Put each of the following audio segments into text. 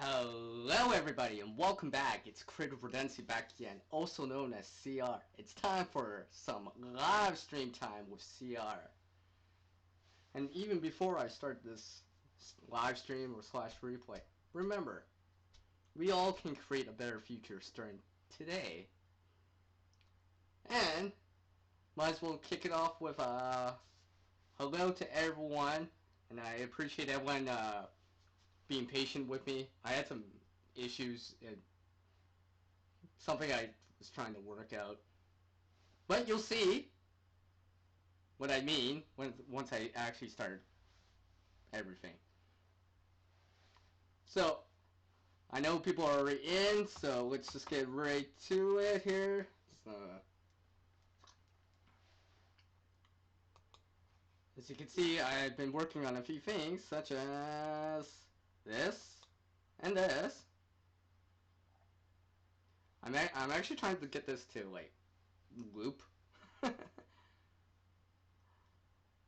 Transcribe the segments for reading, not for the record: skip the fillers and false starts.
Hello everybody and welcome back. It's Redundancy back again, also known as CR. It's time for some live stream time with CR. And even before I start this live stream or slash replay, remember, we all can create a better future starting today. And might as well kick it off with hello to everyone, and I appreciate everyone being patient with me. I had some issues and something I was trying to work out, but you'll see what I mean once I actually start everything. So I know people are already in, so let's just get right to it here. So, as you can see, I've been working on a few things such as this and this. I'm actually trying to get this to like loop.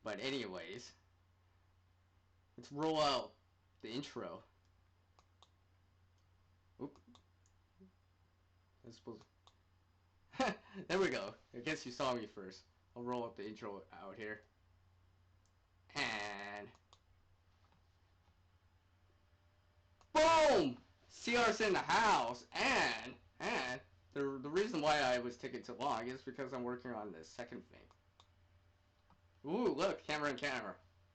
But anyways, let's roll out the intro. Oop. I suppose. There we go. I guess you saw me first. I'll roll up the intro out here. And boom! CR's in the house. And the reason why I was taking too long is because I'm working on the second thing. Ooh, look, camera and camera.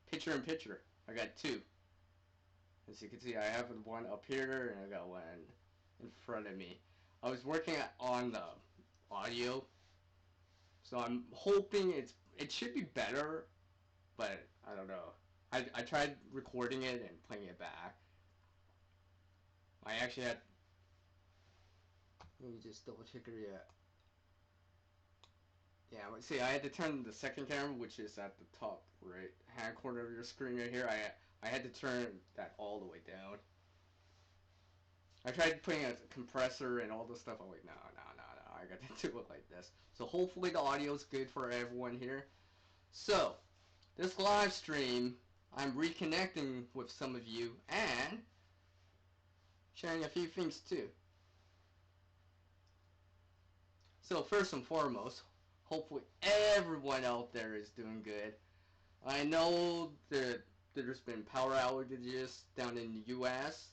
Picture in picture. I got two. As you can see, I have one up here and I got one in front of me. I was working on the audio, so I'm hoping it should be better, but I don't know. I tried recording it and playing it back. I actually had, let me just double check it. Yeah, see, I had to turn the second camera, which is at the top right hand corner of your screen right here. I had to turn that all the way down. I tried putting a compressor and all this stuff. I'm like, no, I got to do it like this. So hopefully the audio is good for everyone here. So, this live stream, I'm reconnecting with some of you and sharing a few things too. So first and foremost, hopefully everyone out there is doing good. I know that there's been power outages down in the US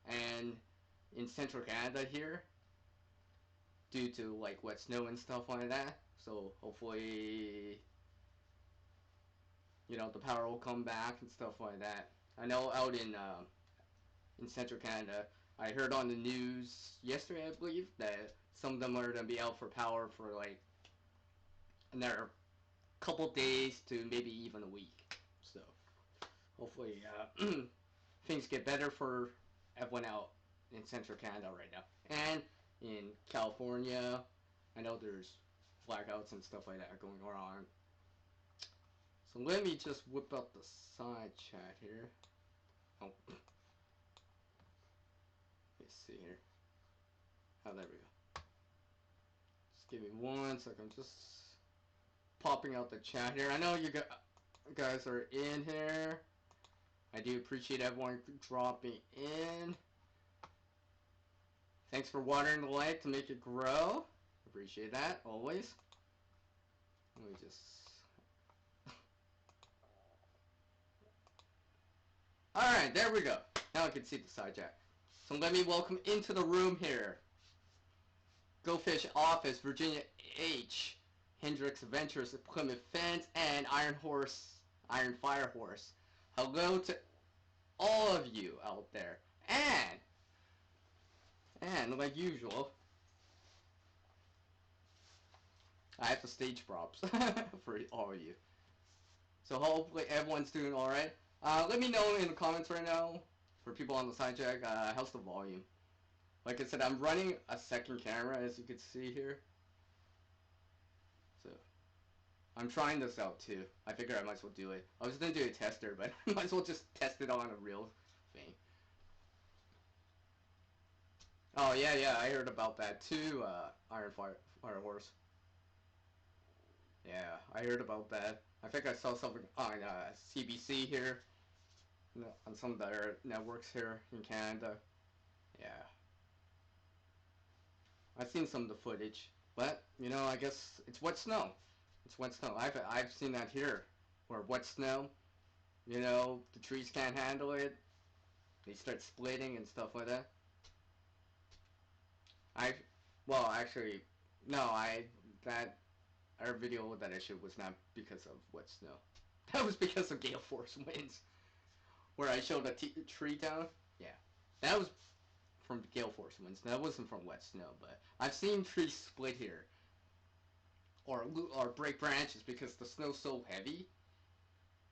and in central Canada here due to like wet snow and stuff like that. So hopefully, you know, the power will come back and stuff like that. I know out in central Canada, I heard on the news yesterday, I believe, that some of them are going to be out for power for like another couple days to maybe even a week. So hopefully things get better for everyone out in central Canada right now. And in California, I know there's blackouts and stuff like that going on. So let me just whip up the side chat here. Oh. Let's see here. Oh, there we go. Just give me 1 second. Just popping out the chat here. I know you guys are in here. I do appreciate everyone dropping in. Thanks for watering the light to make it grow. Appreciate that, always. Let me just... Alright, there we go. Now I can see the side chat. So let me welcome into the room here. Go Fish Office, Virginia H, Hendrix Adventures, Plymouth Fence, and Iron Fire Horse. Hello to all of you out there. And like usual, I have the stage props for all of you. So hopefully everyone's doing alright. Let me know in the comments right now, for people on the side check, how's the volume? Like I said, I'm running a second camera, as you can see here. So, I'm trying this out too. I figure I might as well do it. I was going to do a tester, but I might as well just test it on a real thing. Oh, yeah, I heard about that too, Iron Fire Horse. Yeah, I heard about that. I think I saw something on CBC here, on some of their networks here in Canada. Yeah. I've seen some of the footage, but you know, I guess it's wet snow. It's wet snow. I've seen that here, where wet snow. You know, the trees can't handle it. They start splitting and stuff like that. I, well, actually, no, that our video that I showed was not because of wet snow. That was because of gale force winds, where I showed a tree down. Yeah, that was from gale force winds. That wasn't from wet snow, but I've seen trees split here or break branches because the snow's so heavy,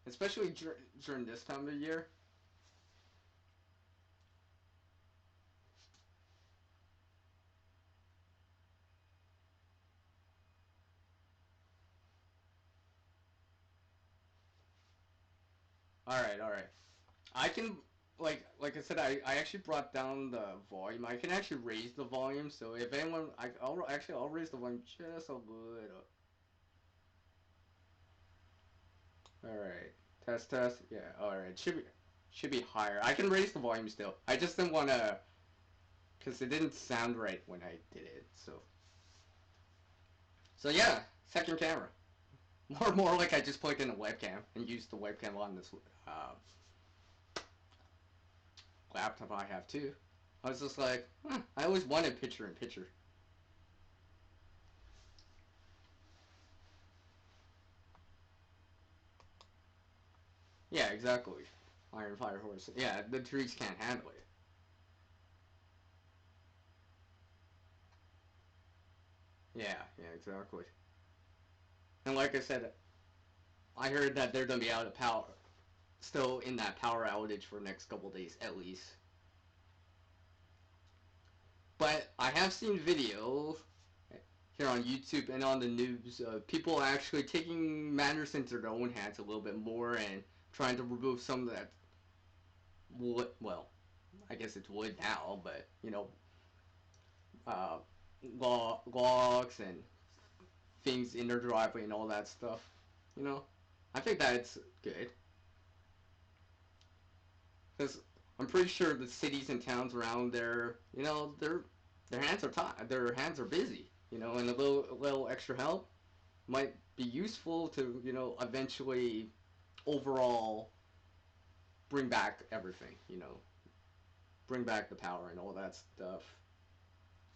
especially during this time of year. All right, all right. I can like I said, I actually brought down the volume. I can actually raise the volume. So if anyone, I'll raise the volume just a little. All right, test test. Yeah, all right. Should be higher. I can raise the volume still. I just didn't want to because it didn't sound right when I did it. So yeah, second camera. More like I just plugged in a webcam and used the webcam on this laptop I have too. I was just like, I always wanted picture in picture. Yeah, exactly. Iron Fire Horse. Yeah, the trees can't handle it. Yeah, yeah, exactly. And like I said, I heard that they're gonna be out of power, still in that power outage for the next couple days at least. But I have seen videos here on YouTube and on the news of people actually taking matters into their own hands a little bit more and trying to remove some of that wood. Well, I guess it's wood now, but you know, uh, logs and things in their driveway and all that stuff. You know, I think that's good because I'm pretty sure the cities and towns around there, you know, their hands are tied, their hands are busy. You know, and a little extra help might be useful to eventually overall bring back everything. Bring back the power and all that stuff.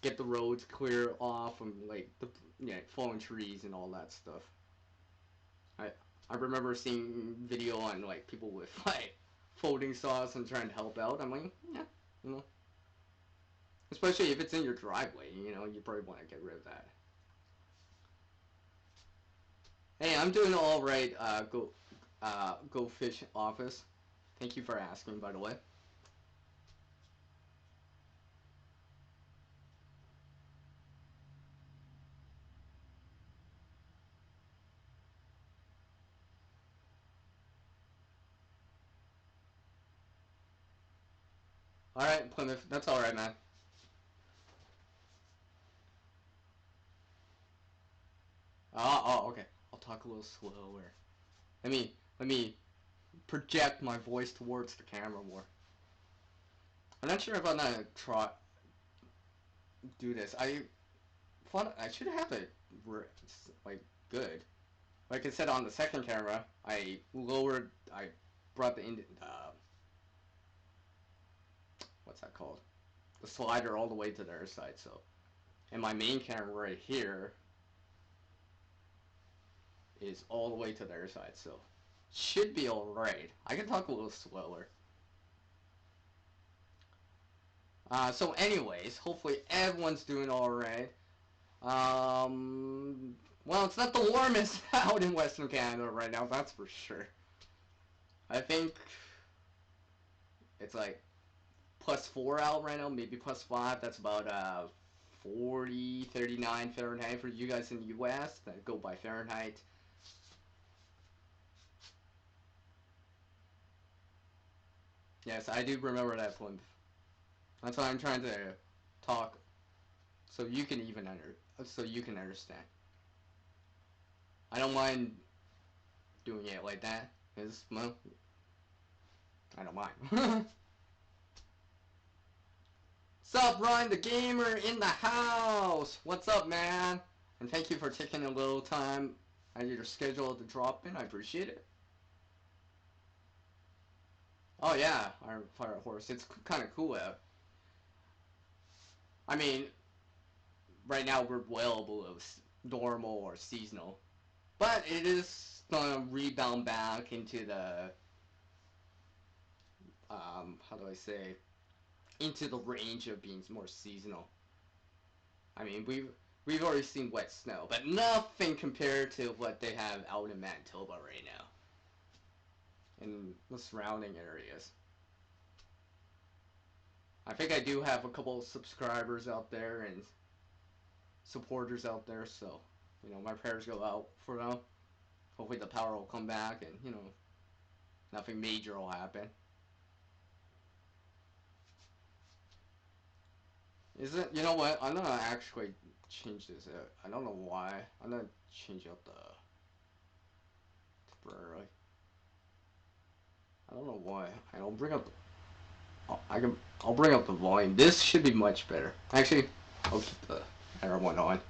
Get the roads clear off from like the fallen trees and all that stuff. I I remember seeing video on like people with like folding saws and trying to help out. I'm like, yeah, you know, especially if it's in your driveway, you probably want to get rid of that. Hey, I'm doing all right. Go fish office. Thank you for asking, by the way. All right, Plymouth. That's all right, man. Okay. I'll talk a little slower. Let me project my voice towards the camera more. I'm not sure if I'm gonna try do this. I thought I should have it like good. Like I said on the second camera, I brought what's that called? The slider all the way to their side. So, and my main camera right here is all the way to their side. So, should be all right. I can talk a little slower. So, anyways, hopefully everyone's doing all right. Well, it's not the warmest out in Western Canada right now, that's for sure. I think it's like +4 out right now, maybe +5. That's about 40, 39 Fahrenheit for you guys in the US that go by Fahrenheit. Yes, I do remember that Plinth. That's why I'm trying to talk so you can so you can understand. I don't mind doing it like that, because, well, I don't mind. What's up, Ryan the Gamer in the house? What's up, man? And thank you for taking a little time out of your schedule to drop in. I appreciate it. Oh yeah, Iron Fire Horse. It's kind of cool out. I mean, right now we're well below normal or seasonal, but it is gonna rebound back into the how do I say, into the range of being more seasonal. I mean, we've already seen wet snow, but nothing compared to what they have out in Manitoba right now, in the surrounding areas. I think I do have a couple of subscribers out there and supporters out there, so my prayers go out for them. Hopefully the power will come back and nothing major will happen. Is it? You know what? I'm gonna actually change this. I don't know why. I'm gonna change up the temporarily. I don't know why. I'll bring up. I'll bring up the volume. This should be much better. Actually, I'll keep the other one on.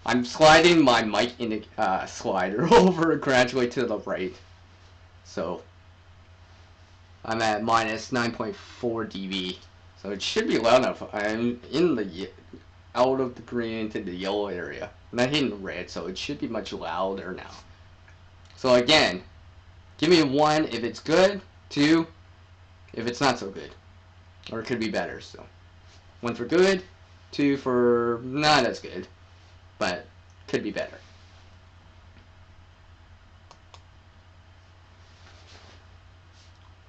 I'm sliding my mic in the slider over gradually to the right, so I'm at minus 9.4 dB. So it should be loud enough. I'm in the out of the green into the yellow area. I'm not hitting the red, so it should be much louder now. So again, give me 1 if it's good, 2 if it's not so good, or it could be better. So 1 for good, 2 for not as good, but could be better.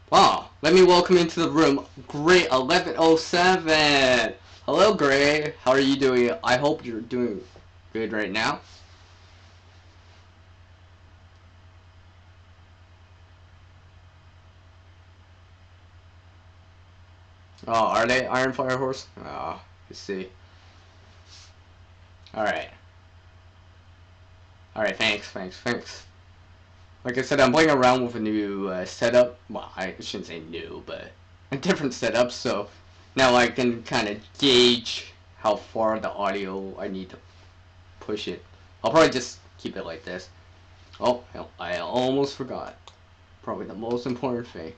Wow, let me welcome into the room Gray 1107. Hello, Gray. How are you doing? I hope you're doing good right now. Oh, are they Iron Fire Horse? Oh, let's see. Alright. Alright, thanks. Like I said, I'm playing around with a new setup. Well, I shouldn't say new, but a different setup, so now I can kind of gauge how far the audio I need to push it. I'll probably just keep it like this. Oh, I almost forgot. Probably the most important thing.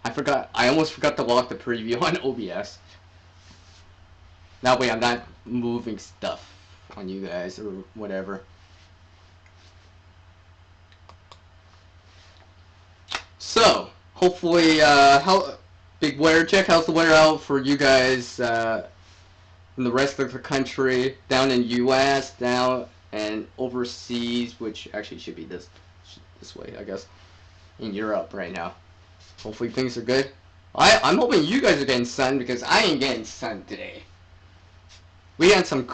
I almost forgot to lock the preview on OBS. That way I'm not moving stuff on you guys or whatever. So, hopefully, how big weather check? How's the weather out for you guys in the rest of the country, down in U.S., down and overseas, which actually should be this way, I guess, in Europe right now. Hopefully things are good. I'm hoping you guys are getting sun because I ain't getting sun today. We had some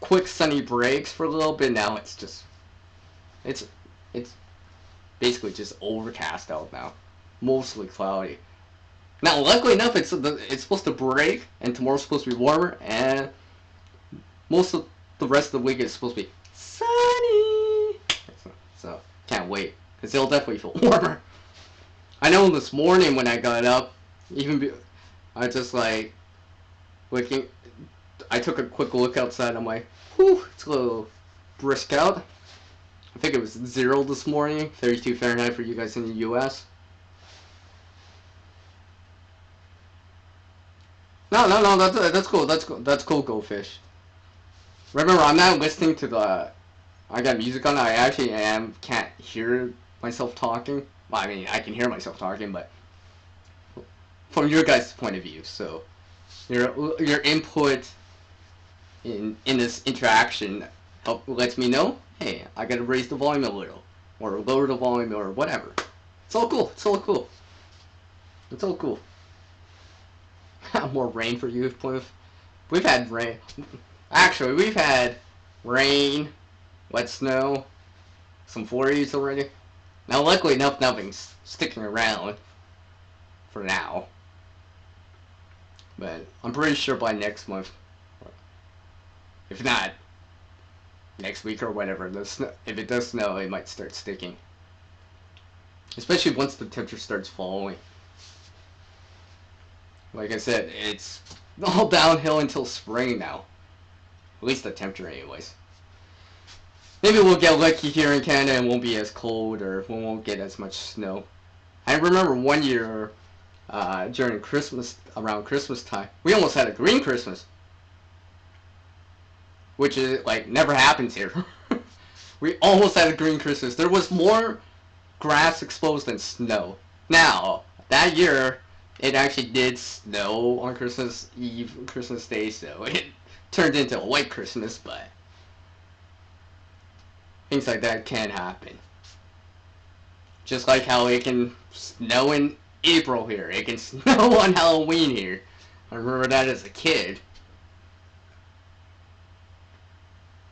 quick sunny breaks for a little bit. Now it's just it's basically just overcast out now, mostly cloudy. Now, luckily enough, it's supposed to break, and tomorrow's supposed to be warmer, and most of the rest of the week is supposed to be sunny. So can't wait, because it'll definitely feel warmer. I know this morning when I got up, I just like looking. I took a quick look outside. I'm like, whew, it's a little brisk out. I think it was 0 this morning, 32 Fahrenheit for you guys in the U.S. No, that's cool. That's cool, Goldfish. Remember, I'm not listening to the. I got music on. I actually can't hear myself talking. Well, I mean, I can hear myself talking, but from your guys' point of view. So your input in this interaction lets me know, hey, I gotta raise the volume a little, or lower the volume, or whatever. It's all cool. It's all cool. It's all cool. More rain for you, Plymouth. We've had rain. Actually, we've had rain, wet snow, some flurries already. Now, luckily enough, nothing's sticking around for now. But I'm pretty sure by next month, if not next week or whatever, if it does snow, it might start sticking. Especially once the temperature starts falling. Like I said, it's all downhill until spring now. At least the temperature anyways. Maybe we'll get lucky here in Canada and won't be as cold, or we won't get as much snow. I remember one year during Christmas, around Christmas time, we almost had a green Christmas. Which is, like, never happens here. We almost had a green Christmas. There was more grass exposed than snow. Now, that year, it actually did snow on Christmas Eve, Christmas Day, so it turned into a white Christmas, but things like that can happen. Just like how it can snow in April here. It can snow on Halloween here. I remember that as a kid.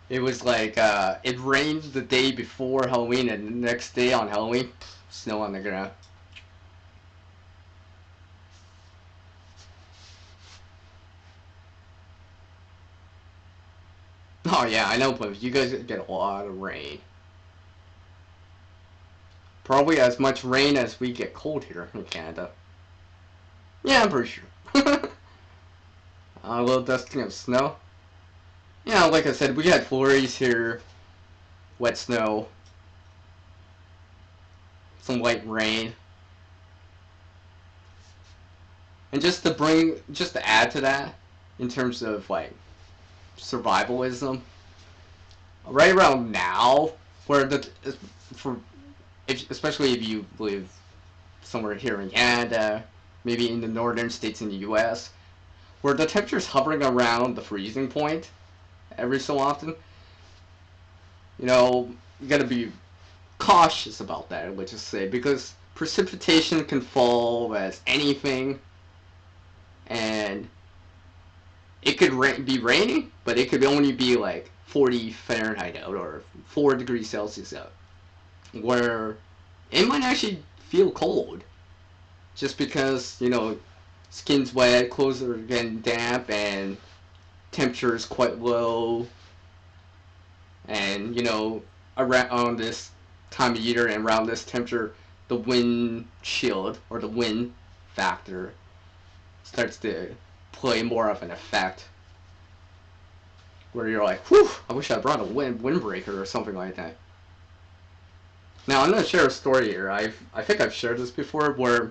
It was like, it rained the day before Halloween, and the next day on Halloween, snow on the ground. Oh yeah, I know, but you guys get a lot of rain. Probably as much rain as we get cold here in Canada. Yeah, I'm pretty sure. A little dusting of snow. Yeah, like I said, we had flurries here, wet snow, some light rain. And just to add to that, in terms of like survivalism, right around now, where for especially if you live somewhere here in Canada, maybe in the northern states in the U.S., where the temperature's hovering around the freezing point every so often, you gotta be cautious about that, let's just say, because precipitation can fall as anything, and it could be raining, but it could only be like 40 Fahrenheit out or 4 degrees Celsius out, where it might actually feel cold, just because, skin's wet, clothes are getting damp, and temperature is quite low, and, around this time of year and around this temperature, the wind chill or the wind factor starts to play more of an effect, where you're like, whew, I wish I brought a windbreaker or something like that. Now, I'm going to share a story here. I think I've shared this before, where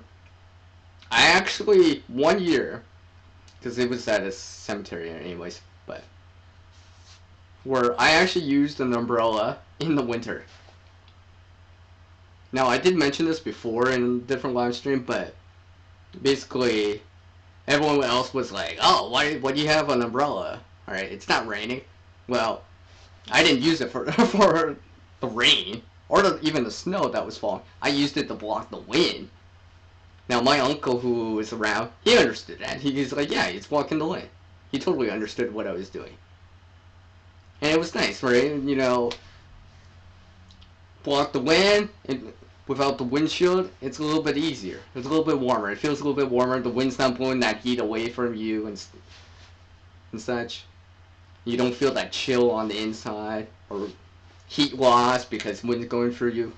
I actually, one year, because it was at a cemetery anyways, but where I actually used an umbrella in the winter. Now, I did mention this before in a different live stream, but basically, everyone else was like, oh, why do you have an umbrella? Alright, it's not raining. Well, I didn't use it for the rain, or even the snow that was falling. I used it to block the wind. Now, my uncle who was around, he understood that. He's like, yeah, it's blocking the wind. He totally understood what I was doing. And it was nice, right? Block the wind, and without the windshield, it's a little bit easier. It's a little bit warmer. It feels a little bit warmer. The wind's not blowing that heat away from you and such. You don't feel that chill on the inside or heat loss because wind's going through you.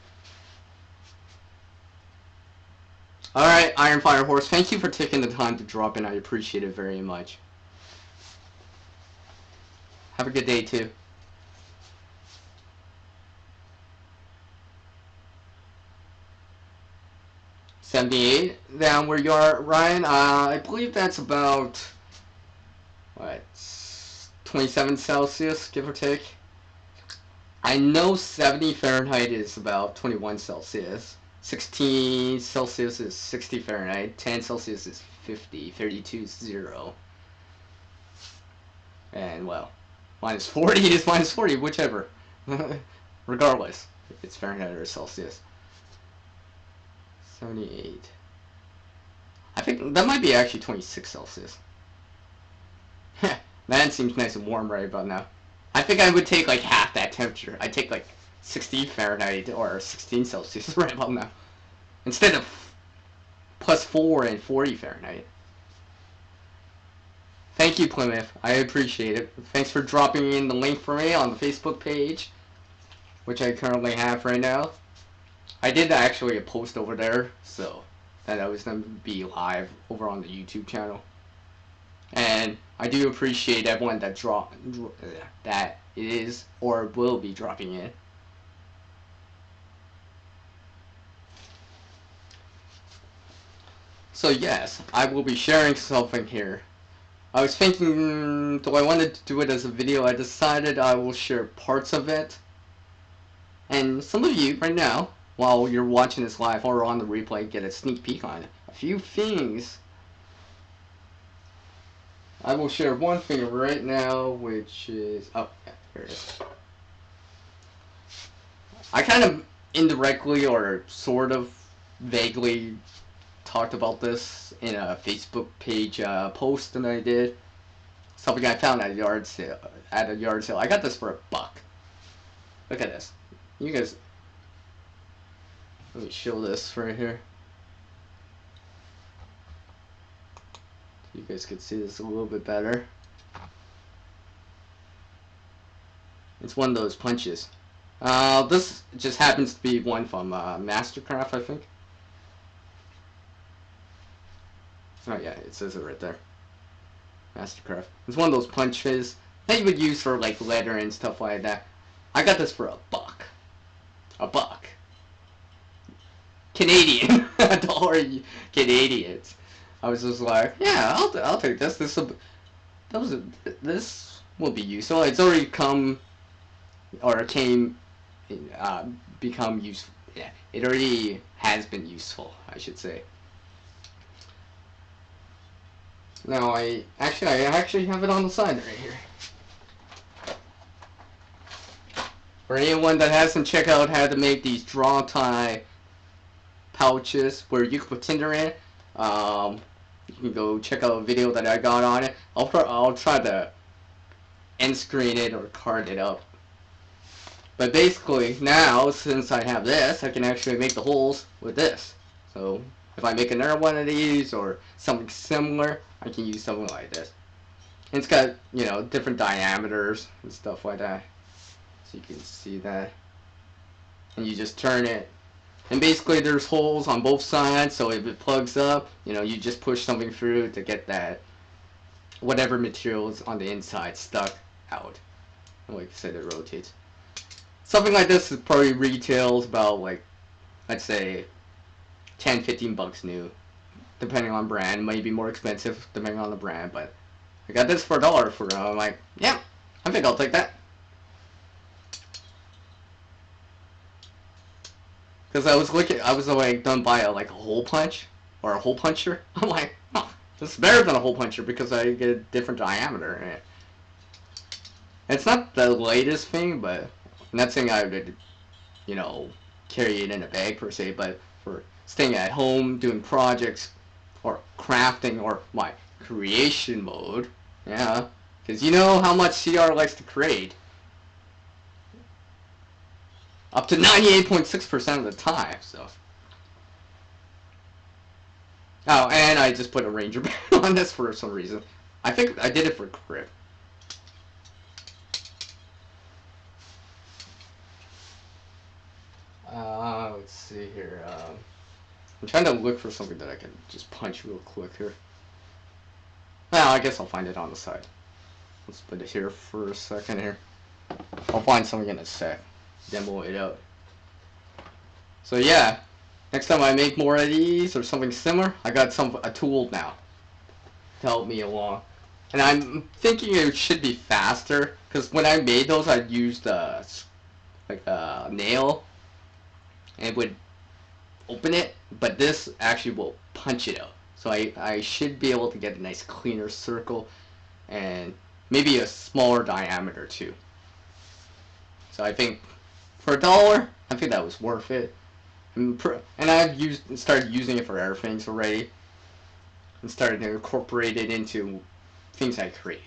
Alright, Iron Fire Horse, thank you for taking the time to drop in. I appreciate it very much. Have a good day, too. $78 down where you are, Ryan. I believe that's about, what, 27 Celsius, give or take. I know 70 Fahrenheit is about 21 Celsius. 16 Celsius is 60 Fahrenheit. 10 Celsius is 50. 32 is 0. And, well, minus 40 is minus 40, whichever. Regardless, if it's Fahrenheit or Celsius. 78. I think that might be actually 26 Celsius. That seems nice and warm right about now. I think I would take like half that temperature. I'd take like 60 Fahrenheit or 16 Celsius right about now. Instead of plus 4 and 40 Fahrenheit. Thank you, Plymouth. I appreciate it. Thanks for dropping in the link for me on the Facebook page, which I currently have right now. I did actually a post over there, so that I was going to be live over on the YouTube channel. And I do appreciate everyone that that is or will be dropping in. So yes, I will be sharing something here. I was thinking, do I want to do it as a video? I decided I will share parts of it. And some of you right now, while you're watching this live or on the replay, get a sneak peek on a few things. I will share one thing right now, which is, oh, yeah, here it is. I kind of indirectly or sort of vaguely talked about this in a Facebook page post that I did. Something I found at a yard sale. I got this for $1. Look at this. You guys, let me show this right here. You guys can see this a little bit better. It's one of those punches. This just happens to be one from Mastercraft, I think. Oh yeah, it says it right there. Mastercraft. It's one of those punches that you would use for like leather and stuff like that. I got this for $1. $1. Canadian. $1 Canadians. I was just like, yeah, I'll take this. This will be useful. It's already come or came become useful. Yeah, it already has been useful, I should say. Now I actually have it on the side right here. For anyone that hasn't checked out how to make these draw tie pouches where you can put tinder in, you can go check out a video that I got on it. I'll try to end screen it or card it up. But basically now, since I have this, I can actually make the holes with this. So if I make another one of these or something similar, I can use something like this. And it's got, you know, different diameters and stuff like that. So you can see that. And you just turn it. And basically there's holes on both sides, so if it plugs up, you know, you just push something through to get that whatever material is on the inside stuck out. And like I said, it rotates. Something like this is probably retails about, like, let's say $10-15 new, depending on brand. Might be more expensive depending on the brand, but I got this for $1 for I'm like, yeah, I think I'll take that. Because I was like done by a hole punch or a hole puncher. I'm like, oh, this is better than a hole puncher because I get a different diameter in it. It's not the latest thing, but I'm not saying I would, you know, carry it in a bag per se, but for staying at home, doing projects, or crafting, or my creation mode, yeah, because you know how much CR likes to create. Up to 98.6% of the time, so. Oh, and I just put a ranger band on this for some reason. I think I did it for grip. Let's see here. I'm trying to look for something that I can just punch real quick here. Well, I guess I'll find it on the side. Let's put it here for a second here. I'll find something in a sec. Demo it out. So yeah, next time I make more of these or something similar, I got a tool now to help me along. And I'm thinking it should be faster, because when I made those I used like a nail and it would open it, but this actually will punch it out. So I should be able to get a nice cleaner circle and maybe a smaller diameter too. So I think for $1, I think that was worth it. And I've started using it for other things already, and started to incorporate it into things I create.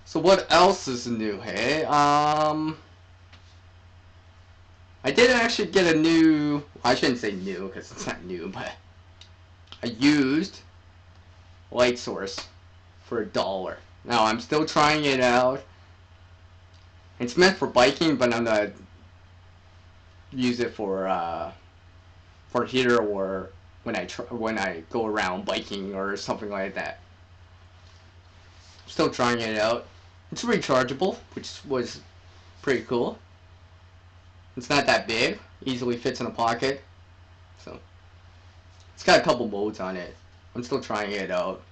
So what else is new, hey? I did actually get a new, I shouldn't say new because it's not new, but a used light source for $1. Now I'm still trying it out. It's meant for biking, but I'm not use it for here or when I go around biking or something like that. Still trying it out. It's rechargeable, which was pretty cool. It's not that big, easily fits in a pocket. So it's got a couple modes on it. I'm still trying it out,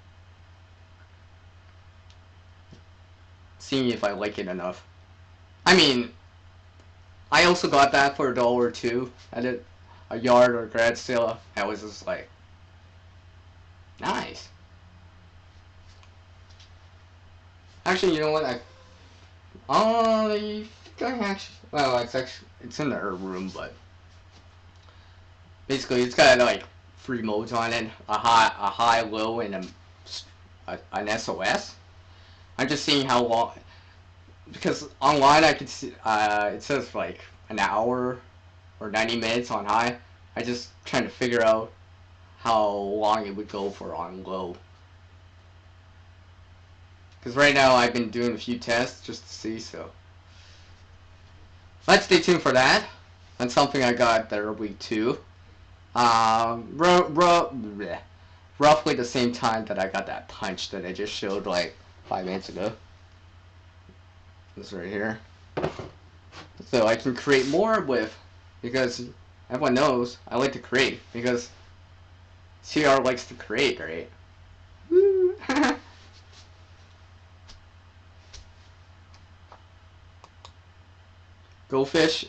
seeing if I like it enough. I mean, I also got that for $1 or $2 at a yard or grad sale. I was just like, nice. Actually, you know what? I actually, well, it's in the herb room, but basically it's got like 3 modes on it: a high, low, and an SOS. I'm just seeing how long, because online I could see it says like an hour or 90 minutes on high. I just trying to figure out how long it would go for on low. Because right now I've been doing a few tests just to see, so let's stay tuned for that. That's something I got there week 2. Roughly the same time that I got that punch that I just showed like 5 minutes ago. This right here. So I can create more with, because everyone knows I like to create, because CR likes to create, right? Woo! Go fish,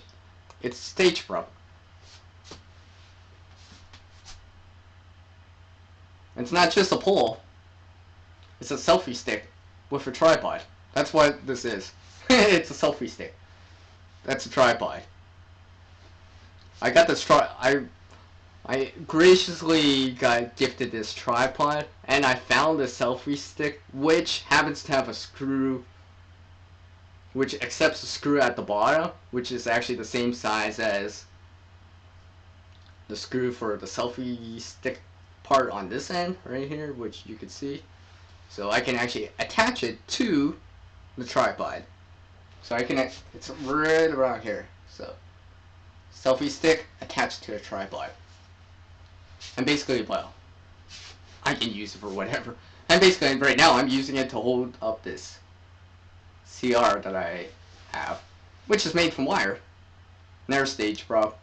it's stage prop. It's not just a pole, it's a selfie stick with a tripod. That's what this is. It's a selfie stick. That's a tripod. I got this I graciously got gifted this tripod, and I found a selfie stick which happens to have a screw, which accepts a screw at the bottom, which is actually the same size as the screw for the selfie stick part on this end right here, which you can see. So I can actually attach it to the tripod. So I can, it's right around here. So selfie stick attached to a tripod. And basically, well, I can use it for whatever. And basically right now I'm using it to hold up this CR that I have, which is made from wire. And there's stage prop.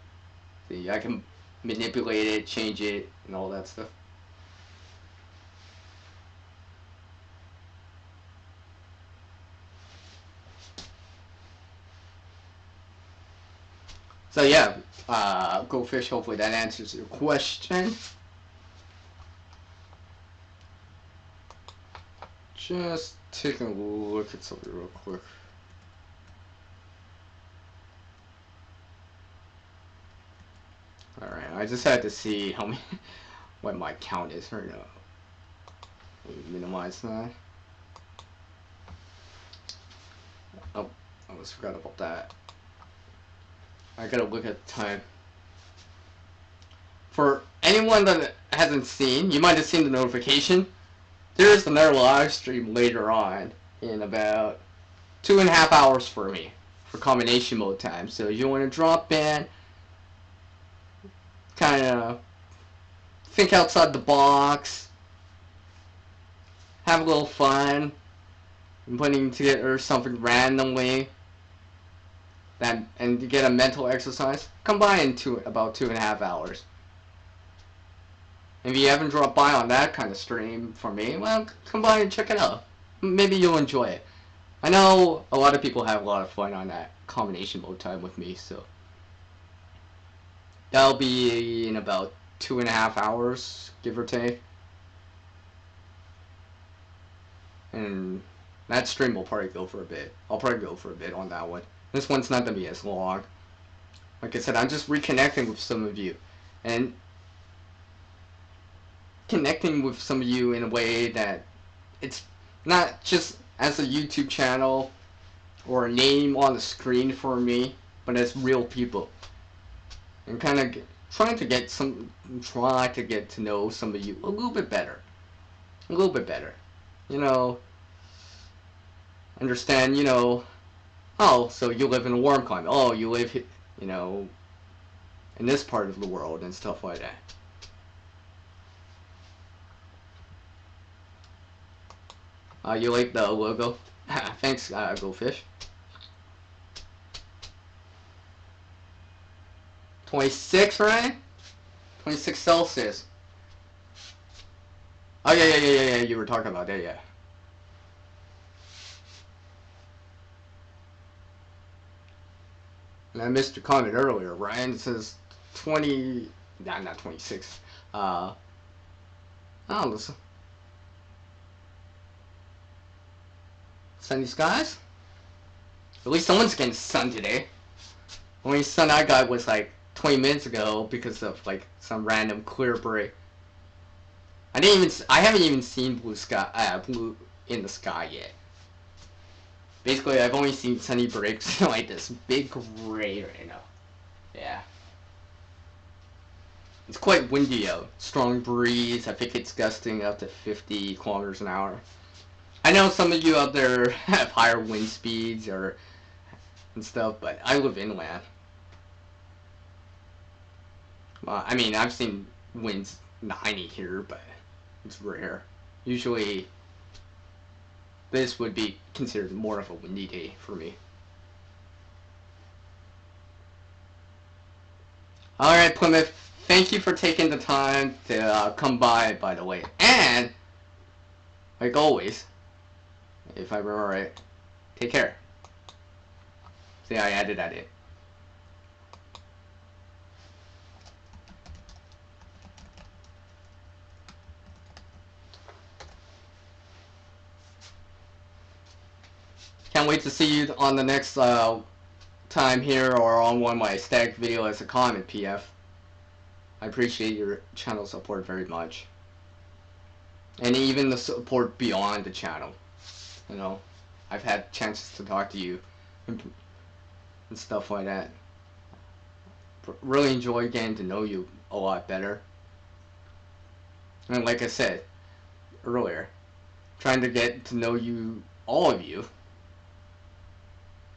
See, I can manipulate it, change it, and all that stuff. So yeah, go fish. Hopefully that answers your question. Just taking a look at something real quick. Alright, I just had to see how many, what my count is right now. Minimize that. Oh, I almost forgot about that. I gotta look at the time. For anyone that hasn't seen, you might have seen the notification. There's another live stream later on in about 2.5 hours for me for combination mode time. So you want to drop in, kind of think outside the box, have a little fun, and putting together something randomly, that and to get a mental exercise. Come by in about 2.5 hours. If you haven't dropped by on that kind of stream for me, well, come by and check it out. Maybe you'll enjoy it. I know a lot of people have a lot of fun on that combination mode time with me, so that'll be in about 2.5 hours, give or take. And that stream will probably go for a bit. I'll probably go for a bit on that one. This one's not going to be as long. Like I said, I'm just reconnecting with some of you. And connecting with some of you in a way that it's not just as a YouTube channel or a name on the screen for me, but as real people. And kind of trying to get to know some of you a little bit better. A little bit better. You know, understand, you know, oh, so you live in a warm climate. Oh, you live, you know, in this part of the world and stuff like that. You like the logo? Thanks, Goldfish. 26, right? 26 Celsius. Oh yeah. You were talking about that, yeah. And I missed your comment earlier. Ryan says 20. Nah, not 26. I don't know. Sunny skies? At least someone's getting sun today. The only sun I got was like 20 minutes ago because of like some random clear break. I haven't even seen blue in the sky yet. Basically, I've only seen sunny breaks like this big gray right now. Yeah. It's quite windy out. Strong breeze. I think it's gusting up to 50 kilometers an hour. I know some of you out there have higher wind speeds and stuff, but I live inland. Well, I mean, I've seen winds 90 here, but it's rare. Usually, this would be considered more of a windy day for me. Alright, Plymouth, thank you for taking the time to come by the way. And, like always, if I remember right, take care. See, I added that in. Can't wait to see you on the next time here or on one of my static videos as a comment, PF. I appreciate your channel support very much. And even the support beyond the channel. You know, I've had chances to talk to you and stuff like that. Really enjoy getting to know you a lot better. And like I said earlier, trying to get to know you, all of you,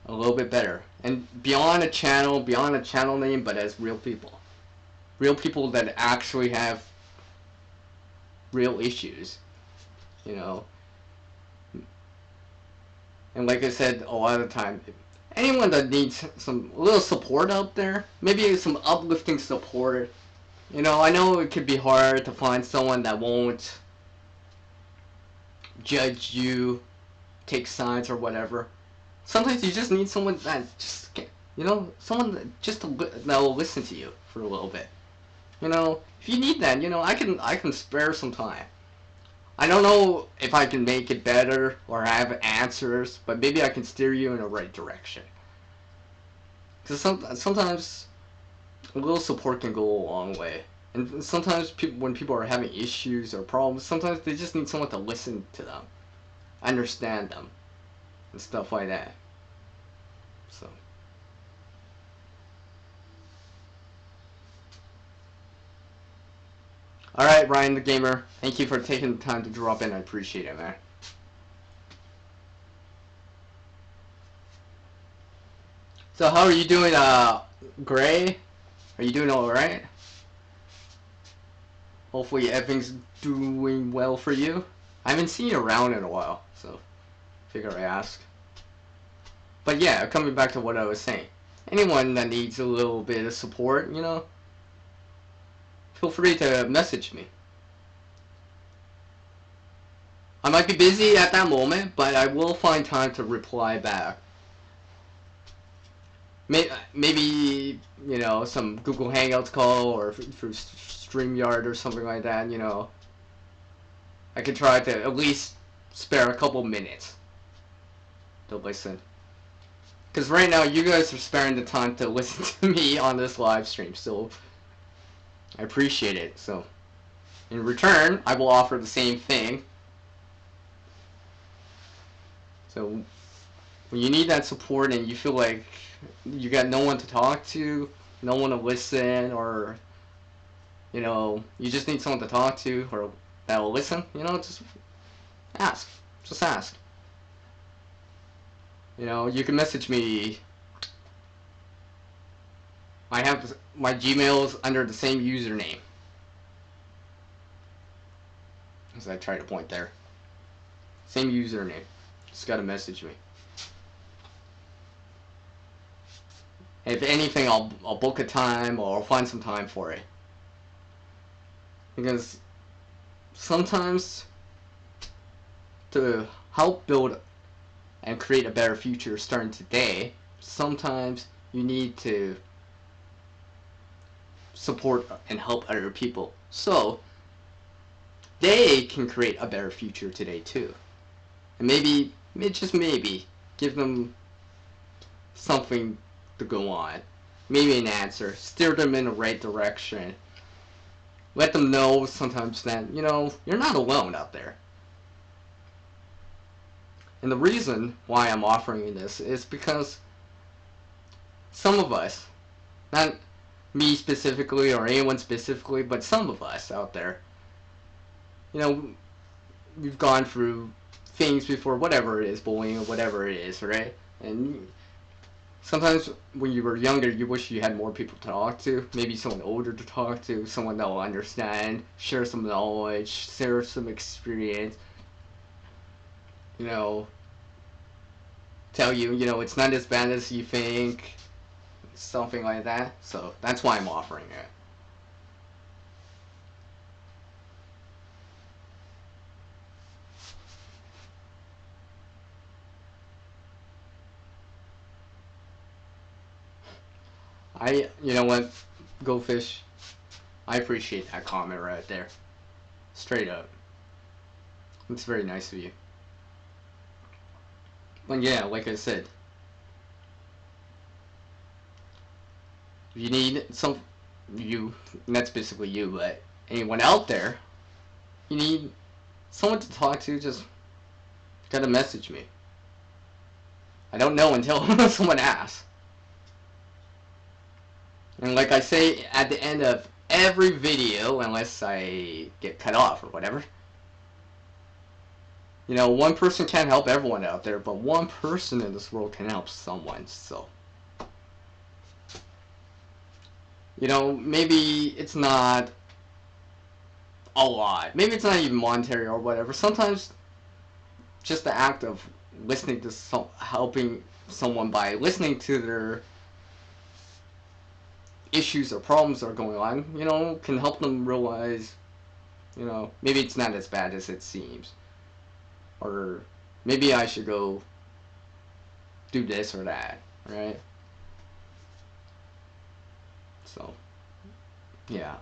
a little bit better. And beyond a channel name, but as real people. Real people that actually have real issues, you know. And like I said, a lot of the time, anyone that needs some little support out there, maybe some uplifting support, you know, I know it could be hard to find someone that won't judge you, take sides or whatever. Sometimes you just need someone that just, you know, someone that will listen to you for a little bit. You know, if you need that, you know, I can spare some time. I don't know if I can make it better or have answers, but maybe I can steer you in the right direction. Because sometimes a little support can go a long way. And sometimes when people are having issues or problems, sometimes they just need someone to listen to them, understand them, and stuff like that. So. Alright, Ryan the Gamer, thank you for taking the time to drop in. I appreciate it, man. So how are you doing, Gray? Are you doing alright? Hopefully everything's doing well for you. I haven't seen you around in a while, so figure I ask. But yeah, coming back to what I was saying. Anyone that needs a little bit of support, you know, feel free to message me. I might be busy at that moment, but I will find time to reply back. Maybe, you know, some Google Hangouts call or through StreamYard or something like that, you know. I could try to at least spare a couple minutes to listen. Because right now, you guys are sparing the time to listen to me on this live stream, so I appreciate it. So, in return, I will offer the same thing. So, when you need that support and you feel like you got no one to talk to, no one to listen, or, you know, you just need someone to talk to or that will listen, you know, just ask. Just ask. You know, you can message me I have my Gmails under the same username. As I try to point there. Same username. Just gotta message me. If anything, I'll book a time or I'll find some time for it. Because sometimes to help build and create a better future starting today, sometimes you need to support and help other people so they can create a better future today too. And maybe, just maybe, give them something to go on. Maybe an answer. Steer them in the right direction. Let them know sometimes that, you know, you're not alone out there. And the reason why I'm offering this is because some of us, not me specifically or anyone specifically, but some of us out there, you know, we've gone through things before, whatever it is, bullying or whatever it is, right? And sometimes when you were younger, you wish you had more people to talk to, maybe someone older to talk to, someone that will understand, share some knowledge, share some experience, you know, tell you, you know, it's not as bad as you think, something like that. So that's why I'm offering it. You know what, Goldfish, I appreciate that comment right there. Straight up. It's very nice of you. But yeah, like I said, if you need that's basically you, but anyone out there, you need someone to talk to, just gotta message me. I don't know until someone asks. And like I say at the end of every video, unless I get cut off or whatever, you know, one person can't help everyone out there, but one person in this world can help someone, so. You know, maybe it's not a lot. Maybe it's not even monetary or whatever. Sometimes just the act of listening to helping someone by listening to their issues or problems that are going on, you know, can help them realize, you know, maybe it's not as bad as it seems. Or maybe I should go do this or that, right? So, yeah.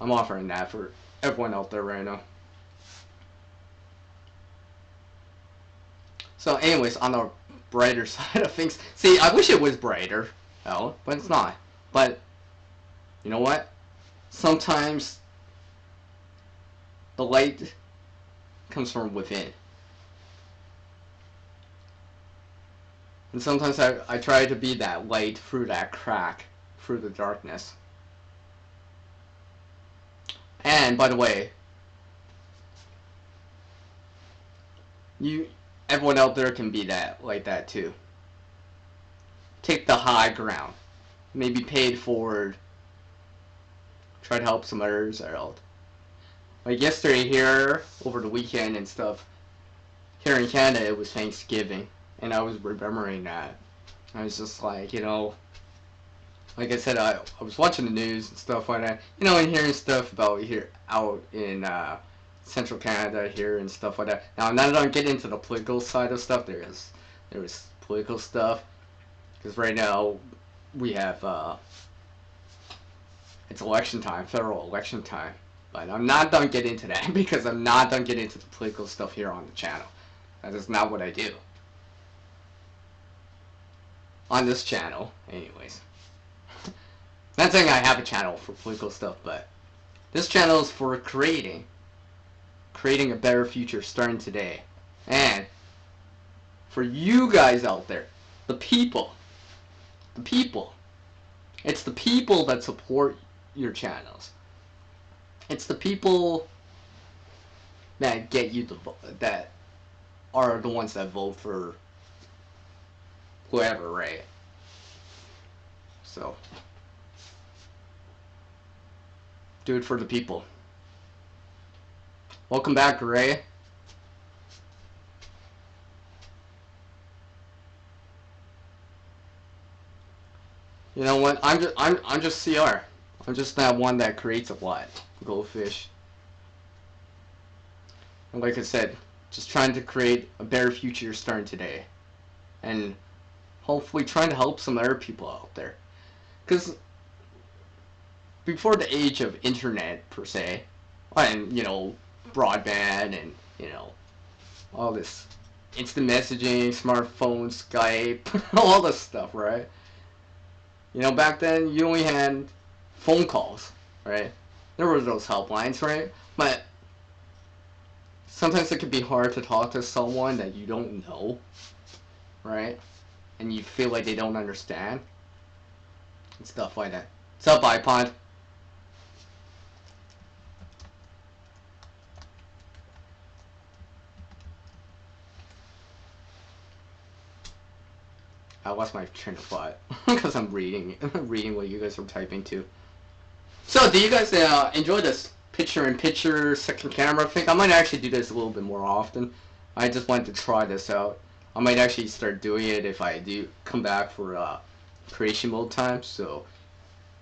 I'm offering that for everyone out there right now. So anyways, on the brighter side of things, see, I wish it was brighter, hell, but it's not. But, you know what? Sometimes the light comes from within. And sometimes I try to be that light through that crack, through the darkness. And, by the way, everyone out there can be that, like that too. Take the high ground. Maybe pay it forward. Try to help some others out. Like yesterday here, over the weekend and stuff, here in Canada it was Thanksgiving. And I was remembering that. I was just like, you know, like I said, I was watching the news and stuff like that, you know, and hearing stuff about here out in central Canada here and stuff like that. Now, I'm not going to get into the political side of stuff. There is political stuff, because right now we have it's election time, federal election time. But I'm not done getting into that because I'm not done getting into the political stuff here on the channel. That is not what I do. On this channel, anyways. Not saying I have a channel for political stuff, but this channel is for creating a better future starting today. And for you guys out there, the people, it's the people that support your channels. It's the people that get you that are the ones that vote for whoever, right? So, Do it for the people. Welcome back, Ray. You know what? I'm just CR. I'm just that one that creates a lot. Goldfish. And like I said, just trying to create a better future starting today. And hopefully trying to help some other people out there. Because before the age of internet, per se, and, you know, broadband and, you know, all this instant messaging, smartphone, Skype, all this stuff, right? You know, back then, you only had phone calls, right? There were those helplines, right? But sometimes it can be hard to talk to someone that you don't know, right? And you feel like they don't understand and stuff like that. What's up, iPod? I lost my train of thought because I'm reading what you guys are typing too. So, do you guys enjoy this picture-in-picture second camera thing? I might actually do this a little bit more often. I just wanted to try this out. I might actually start doing it if I do come back for creation mode time. So,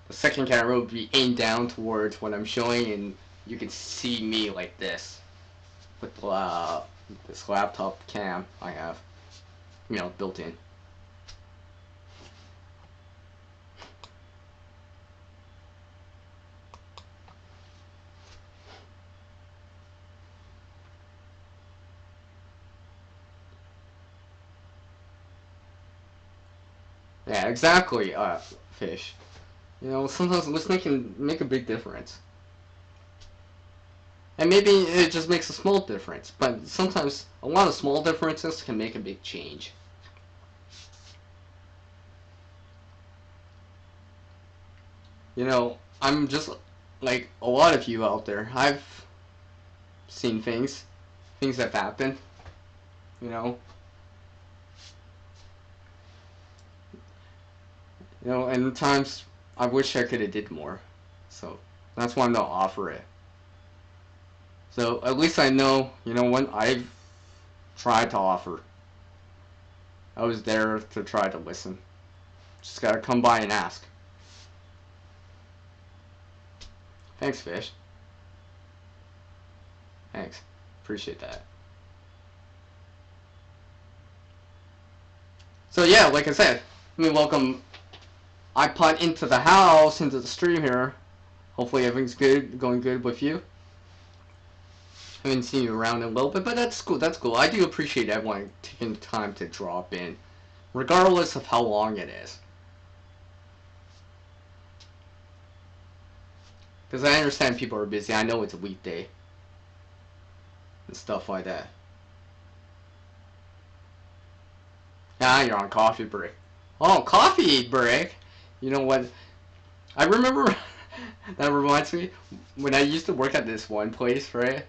the second camera will be aimed down towards what I'm showing, and you can see me like this with this laptop cam I have, you know, built in. Yeah, exactly, Fish. You know, sometimes listening can make a big difference. And maybe it just makes a small difference, but sometimes a lot of small differences can make a big change. You know, I'm just like a lot of you out there. I've seen things have happened, you know. You know, and times I wish I could have did more. So that's why I'm gonna offer it. So at least I know, you know, when I've tried to offer. I was there to try to listen. Just gotta come by and ask. Thanks, Fish. Thanks. Appreciate that. So yeah, like I said, let me welcome iPod into the house, into the stream here. Hopefully everything's good, going good with you. I haven't seen you around in a little bit, but that's cool. That's cool. I do appreciate everyone taking the time to drop in, regardless of how long it is. Because I understand people are busy. I know it's a weekday and stuff like that. Ah, you're on coffee break. Oh, coffee break. You know what? I remember. That reminds me when I used to work at this one place, right?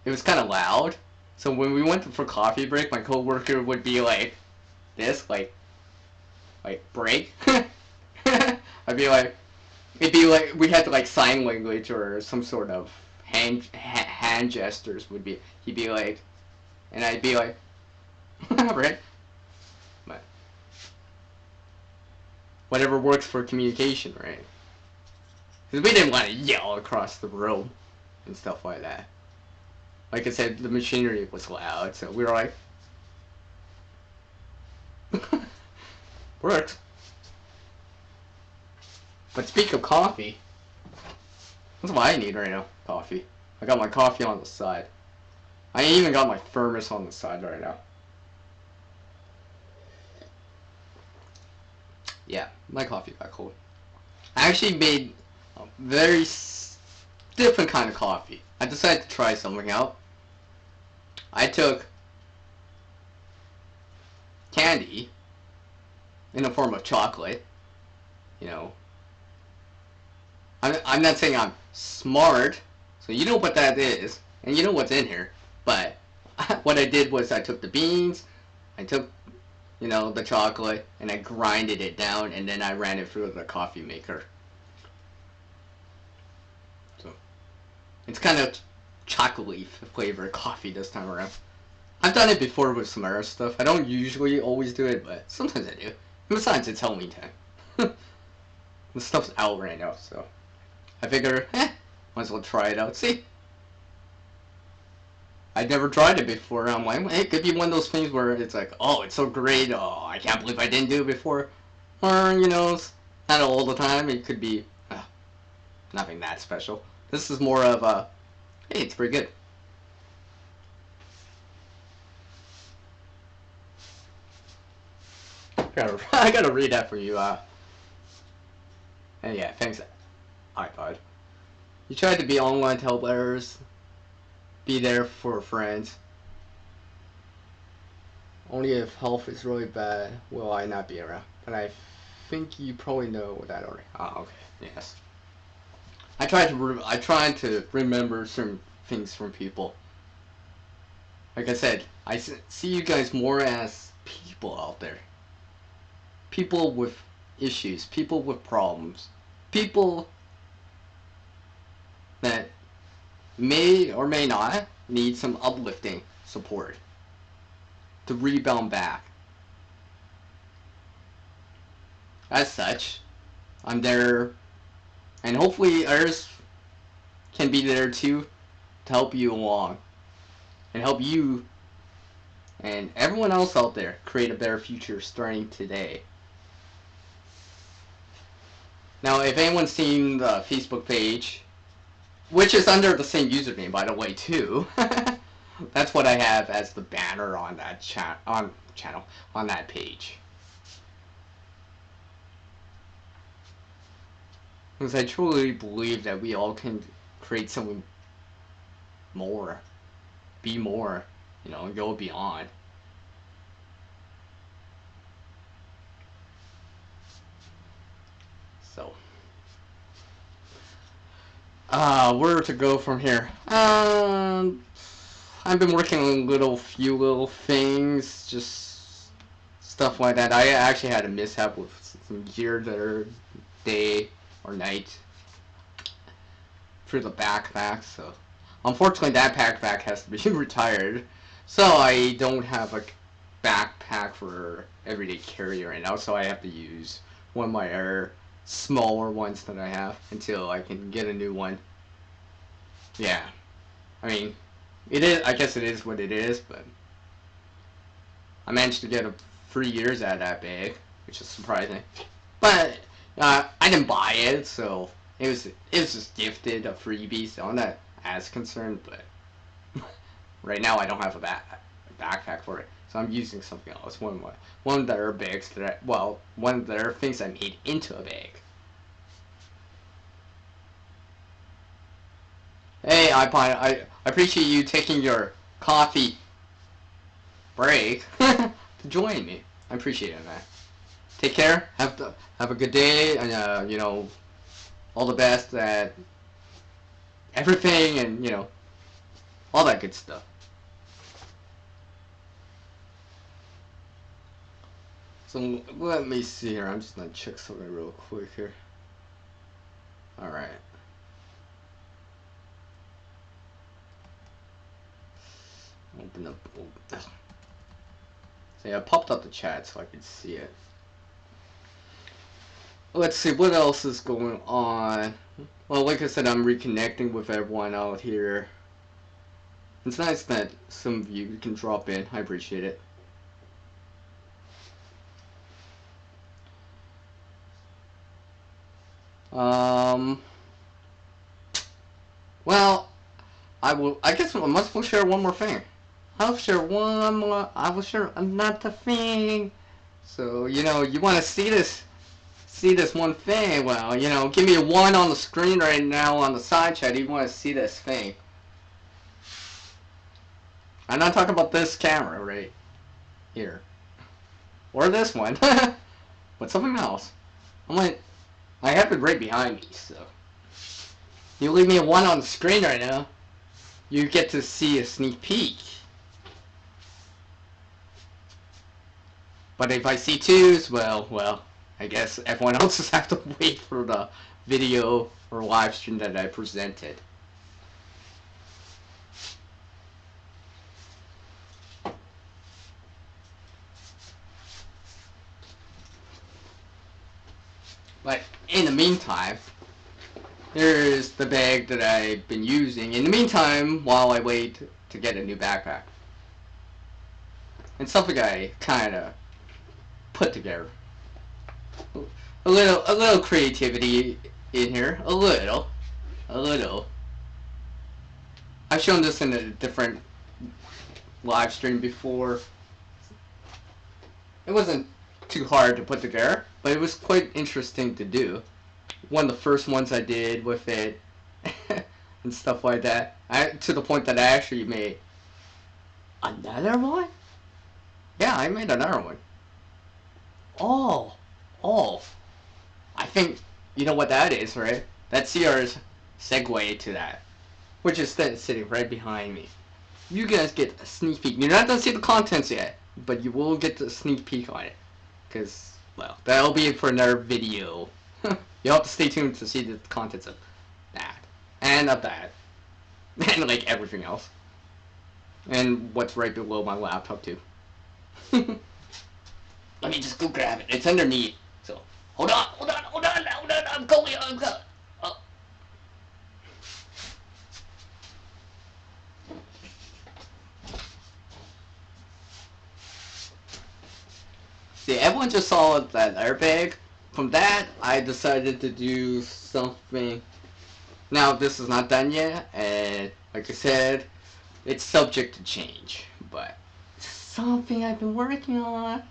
It was kind of loud. So when we went for coffee break, my coworker would be like this, like break. I'd be like, it'd be like we had to like sign language or some sort of hand gestures would be. He'd be like, and I'd be like, right? But whatever works for communication, right? Because we didn't want to yell across the room and stuff like that. Like I said, the machinery was loud, so we were like, works. But speak of coffee, that's what I need right now, coffee. I got my coffee on the side. I even got my thermos on the side right now. Yeah, my coffee got cold. I actually made a very different kind of coffee. I decided to try something out. I took candy in the form of chocolate, you know. I'm not saying I'm smart, so you know what that is, and you know what's in here, but what I did was I took the beans, I took, you know, the chocolate, and I grinded it down, and then I ran it through the coffee maker. It's kind of chocolatey flavored coffee this time around. I've done it before with some other stuff. I don't usually always do it, but sometimes I do. And besides, it's Halloween time. The stuff's out right now, so I figure, might as well try it out. See? I'd never tried it before. I'm like, it could be one of those things where it's like, oh, it's so great. Oh, I can't believe I didn't do it before. Or, you know, not all the time. It could be nothing that special. This is more of a, hey, it's pretty good. I gotta read that for you. And yeah, thanks, iPod. You tried to be online to help others, be there for friends. Only if health is really bad will I not be around. And I think you probably know that already. Oh, okay, yes. I try to remember certain things from people. Like I said, I see you guys more as people out there. People with issues, people with problems, people that may or may not need some uplifting support to rebound back. As such, I'm there, and hopefully others can be there too to help you along and help you and everyone else out there create a better future starting today. Now, if anyone's seen the Facebook page, which is under the same username, by the way, too, that's what I have as the banner on that on that page. Because I truly believe that we all can create something more, be more, you know, and go beyond. So, where to go from here? I've been working on few little things, just stuff like that. I actually had a mishap with some gear the other day or night for the backpack, so unfortunately that backpack has to be retired, so I don't have a backpack for everyday carry right now, so I have to use one of my other smaller ones that I have until I can get a new one. Yeah, I mean, it is, I guess it is what it is, but I managed to get 3 years out of that bag, which is surprising. But I didn't buy it, so it was just gifted, a freebie, so I'm not as concerned. But right now I don't have a backpack for it, so I'm using something else. One of their bags that one of their things I made into a bag. Hey, iPod, I appreciate you taking your coffee break to join me. I appreciate it, man. Take care. Have a good day, and you know, all the best at everything, and you know, all that good stuff. So let me see here. I'm just gonna check something real quick here. All right. Open up. See, I popped up the chat so I could see it. Let's see what else is going on. Well, like I said, I'm reconnecting with everyone out here. It's nice that some of you can drop in. I appreciate it. Well, I guess I must will share one more thing. I'll share one more. I will share another thing. So you know, you want to see this one thing. Well, you know, give me a 1 on the screen right now on the side chat. You want to see this thing? I'm not talking about this camera right here, or this one, but something else. I have it right behind me, so you leave me a 1 on the screen right now, you get to see a sneak peek. But if I see 2s, well, I guess everyone else just have to wait for the video or live stream that I presented. But in the meantime, here's the bag that I've been using. In the meantime, while I wait to get a new backpack. And something I kind of put together. A little creativity in here. A little. I've shown this in a different live stream before. It wasn't too hard to put together, but it was quite interesting to do. One of the first ones I did with it and stuff like that. To the point that I actually made another one? Yeah, I made another one. Oh. I think you know what that is, right? That's CR's segue to that, which is sitting right behind me. You guys get a sneak peek. You're not gonna see the contents yet, but you will get the sneak peek on it. Because, well, that'll be for another video. You'll have to stay tuned to see the contents of that. And of that. And, like, everything else. And what's right below my laptop, too. Let me just go grab it. It's underneath. So, hold on. I'm going. Oh. See, everyone just saw that airbag. From that, I decided to do something. Now, this is not done yet, and like I said, it's subject to change, but something I've been working on.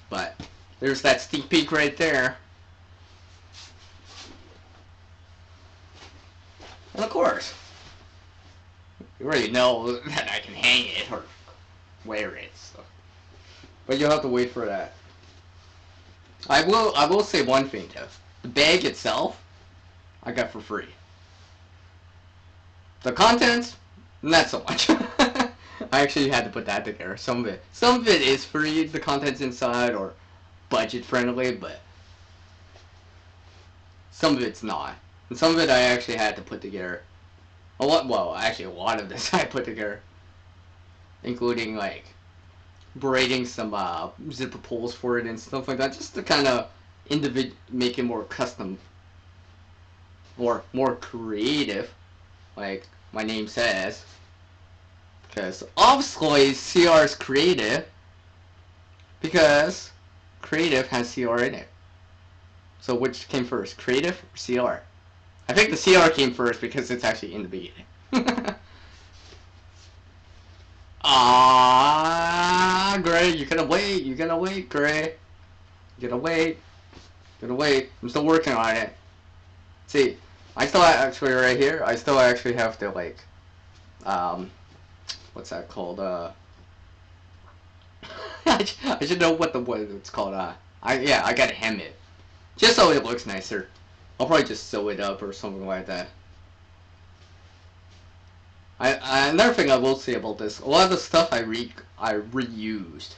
But there's that sneak peek right there. And of course, you already know that I can hang it or wear it. So. But you'll have to wait for that. I will say one thing though. The bag itself, I got for free. The contents, not so much. I actually had to put that together. Some of it is free, the contents inside, or budget friendly, but some of it's not. And some of it I actually had to put together. A lot of this I put together, including like braiding some zipper pulls for it and stuff like that, just to kind of make it more custom or more creative, like my name says. Because obviously CR is creative, because creative has CR in it. So which came first, creative or CR? I think the CR came first because it's actually in the beginning. Ah, Gray, you're gonna wait, Gray. You're gonna wait. I'm still working on it. See, I still actually right here. I still actually have to like, what's that called? I should know what it's called. I gotta hem it, just so it looks nicer. I'll probably just sew it up or something like that. Another thing I will say about this, a lot of the stuff I reused.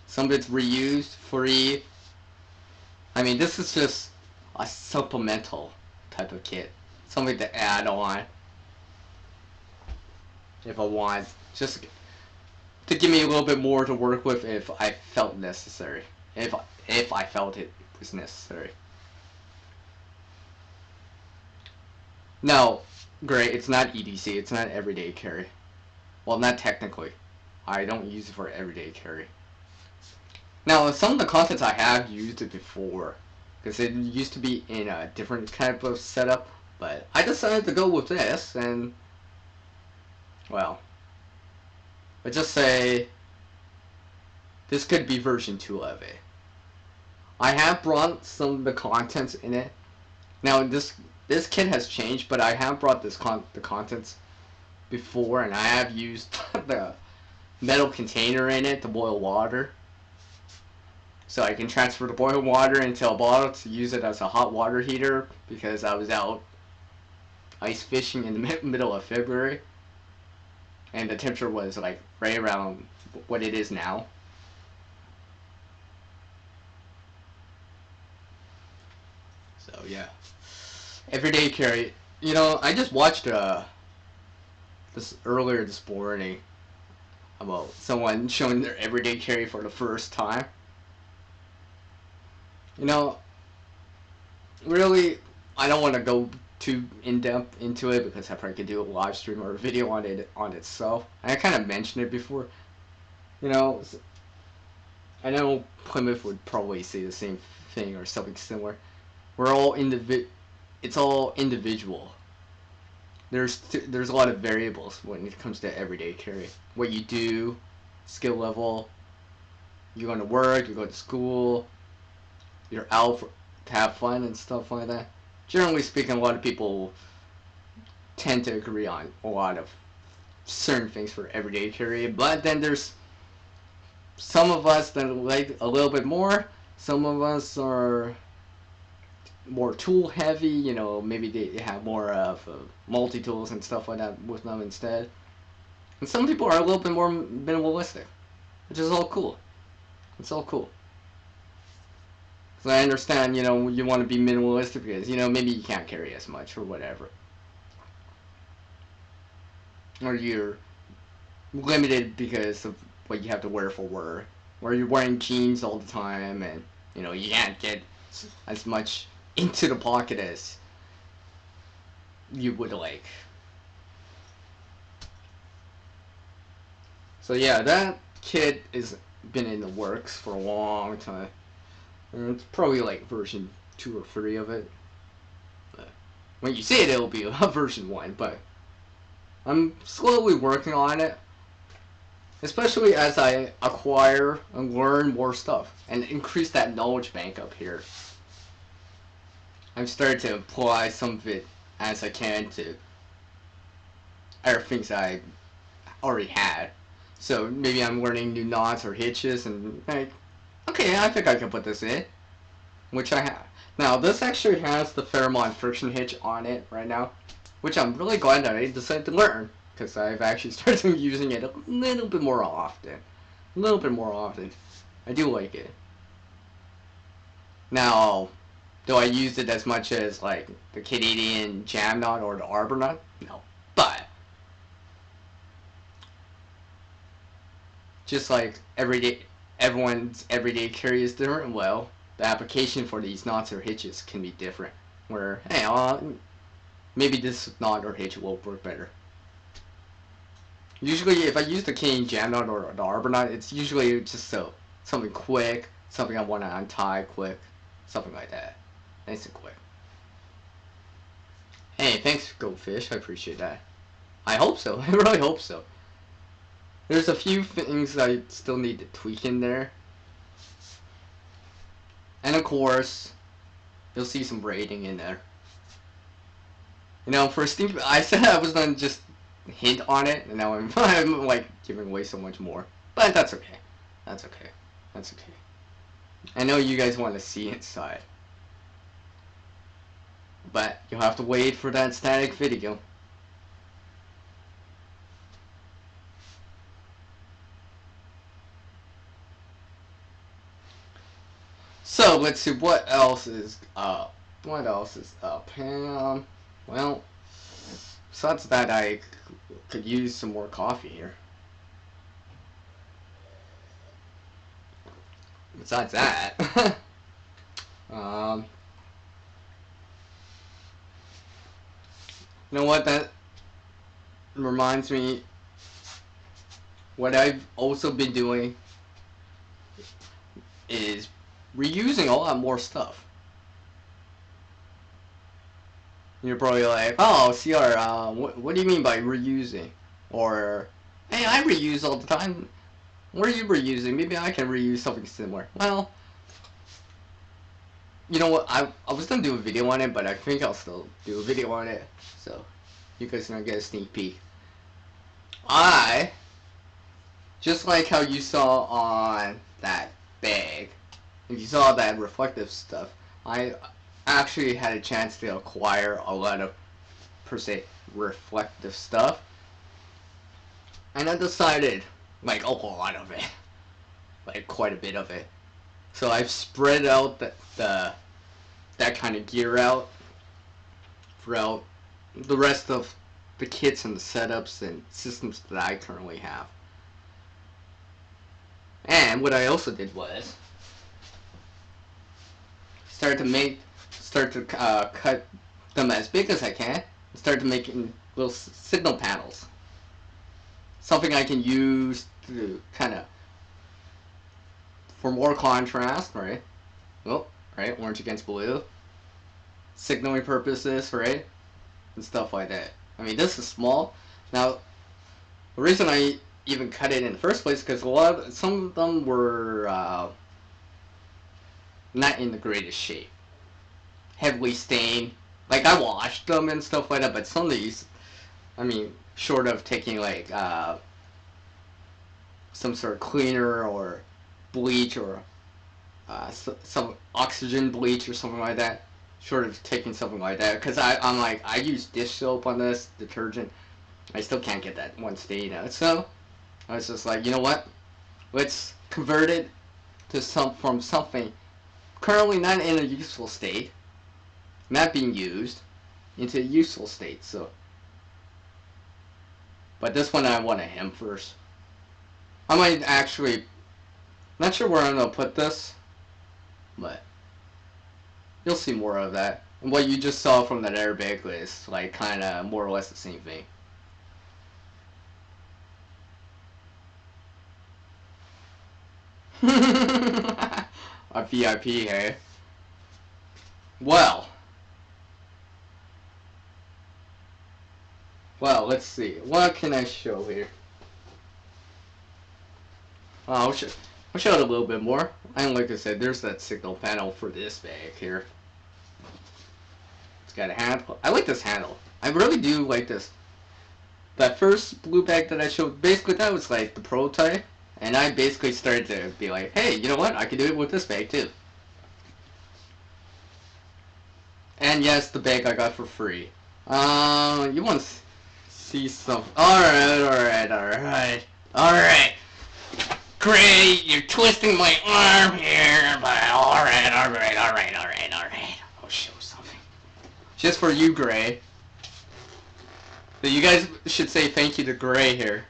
Some of it's reused, free. I mean, this is just a supplemental type of kit. Something to add on if I want. Just to give me a little bit more to work with if I felt necessary. If I felt it was necessary. No, great, it's not EDC, it's not everyday carry. Well, not technically. I don't use it for everyday carry. Now, some of the contents I have used it before, because it used to be in a different type of setup, but I decided to go with this, and, well, let's just say this could be version 2 of it. I have brought some of the contents in it. Now, this kit has changed, but I have brought the contents before, and I have used the metal container in it to boil water. So I can transfer the boiled water into a bottle to use it as a hot water heater, because I was out ice fishing in the middle of February, and the temperature was like right around what it is now. So yeah. Everyday carry. You know, I just watched this earlier this morning. about someone showing their everyday carry for the first time. You know, really, I don't want to go too in depth into it because I probably could do a live stream or a video on it on itself. I kind of mentioned it before. You know, I know Plymouth would probably say the same thing or something similar. We're all It's all individual. There's a lot of variables when it comes to everyday carry. What you do, skill level. You're going to work. You go to school. You're out to have fun and stuff like that. Generally speaking, a lot of people tend to agree on a lot of certain things for everyday carry, but then there's some of us that like a little bit more. Some of us are more tool heavy. You know, maybe they have more of multi tools and stuff like that with them instead. And some people are a little bit more minimalistic, which is all cool. It's all cool. So I understand, you know, you want to be minimalistic because, you know, maybe you can't carry as much or whatever. Or you're limited because of what you have to wear for work. Or you're wearing jeans all the time and, you know, you can't get as much into the pocket as you would like. So yeah, that kit has been in the works for a long time. And it's probably like version 2 or 3 of it. When you see it, it'll be a version 1, but I'm slowly working on it. Especially as I acquire and learn more stuff and increase that knowledge bank up here. I've started to apply some of it as I can to other things I already had. So maybe I'm learning new knots or hitches and like, okay, I think I can put this in, which I have. Now this actually has the Fairmont friction hitch on it right now, which I'm really glad that I decided to learn because I've actually started using it a little bit more often. A little bit more often. I do like it. Now, do I use it as much as like the Canadian jam knot or the arbor knot? No. But just like everyone's everyday carry is different, well, the application for these knots or hitches can be different. Where, hey, maybe this knot or hitch will work better. Usually, if I use the Canadian jam knot or the arbor knot, it's usually just something quick, something I want to untie quick, something like that. Nice and quick. Hey, thanks, Goldfish. I appreciate that. I hope so. I really hope so. There's a few things I still need to tweak in there. And of course, you'll see some braiding in there. You know, for Steam, I said I was going to just hint on it, and now I'm like giving away so much more. But that's okay. That's okay. That's okay. I know you guys want to see inside. But you'll have to wait for that static video. So let's see what else is up. What else is up? Well, besides that, I could use some more coffee here. Besides that, you know what? That reminds me. What I've also been doing is reusing a lot more stuff. You're probably like, oh, CR, what do you mean by reusing? Or, hey, I reuse all the time. What are you reusing? Maybe I can reuse something similar. Well, you know what? I was gonna do a video on it, but I think I'll still do a video on it. So, you guys can get a sneak peek. Just like how you saw on that bag, if you saw that reflective stuff, I actually had a chance to acquire a lot of, per se, reflective stuff. And I decided, like, a lot of it. Like, quite a bit of it. So I've spread out that kind of gear out throughout the rest of the kits and the setups and systems that I currently have. And what I also did was start to cut them as big as I can. Start to making little signal panels. Something I can use to kind of for more contrast, right? Oh, right, orange against blue. Signaling purposes, right? And stuff like that. I mean, this is small. Now, the reason I even cut it in the first place because some of them were not in the greatest shape, heavily stained. Like I washed them and stuff like that, but some of these, I mean, short of taking like some sort of cleaner or bleach or some oxygen bleach or something like that, short of taking something like that, because I'm like I use dish soap on this detergent. I still can't get that one stain out, so I was just like, you know what? Let's convert it to from something currently not in a useful state, not being used, into a useful state. So, but this one I want to hem first. I might actually, not sure where I'm gonna put this, but you'll see more of that. And what you just saw from that airbag is like kind of more or less the same thing. A VIP, hey? Well, let's see. What can I show here? I'll show it a little bit more. And like I said, there's that signal panel for this bag here. It's got a handle. I like this handle. I really do like this. That first blue bag that I showed, basically that was like the prototype. And I basically started to be like, hey, you know what? I can do it with this bag too. And yes, the bag I got for free. You want to see some? Alright. Great, you're twisting my arm here, but alright. I'll show something. Just for you, Gray. So you guys should say thank you to Gray here.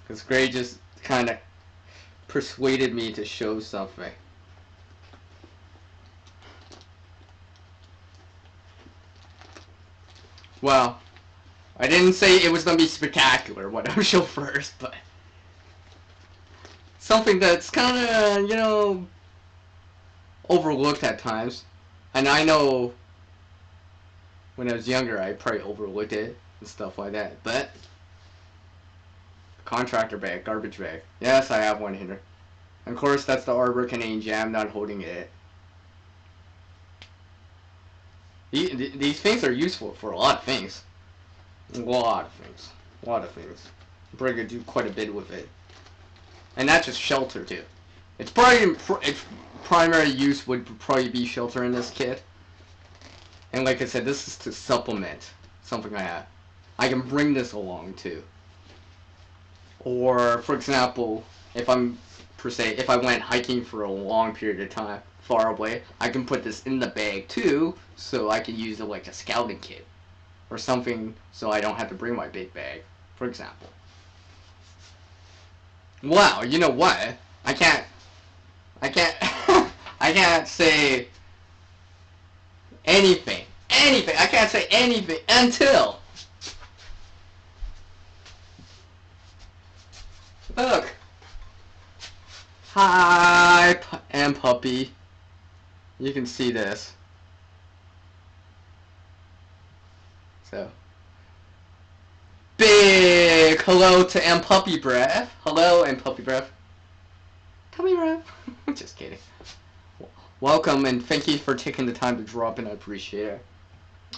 Because Gray just kind of persuaded me to show something. Well, I didn't say it was going to be spectacular, what I'll show first, but something that's kind of, you know, overlooked at times. And I know when I was younger, I probably overlooked it and stuff like that, but contractor bag, garbage bag. Yes, I have one here. And of course, that's the Arbor Canadian Jam, not holding it. These things are useful for a lot of things. A lot of things. Probably gonna do quite a bit with it. And not just shelter too. Its primary use would probably be shelter in this kit. And like I said, this is to supplement something I have. I can bring this along too. Or for example, if I went hiking for a long period of time far away, I can put this in the bag too, so I can use it like a scouting kit or something, so I don't have to bring my big bag, for example. Wow, you know what? I can't I can't say anything. I can't say anything until look. Hi, and puppy. You can see this. So, big hello to M Puppy Breath. Hello, M Puppy Breath. Puppy Breath. Just kidding. Welcome and thank you for taking the time to drop in. I appreciate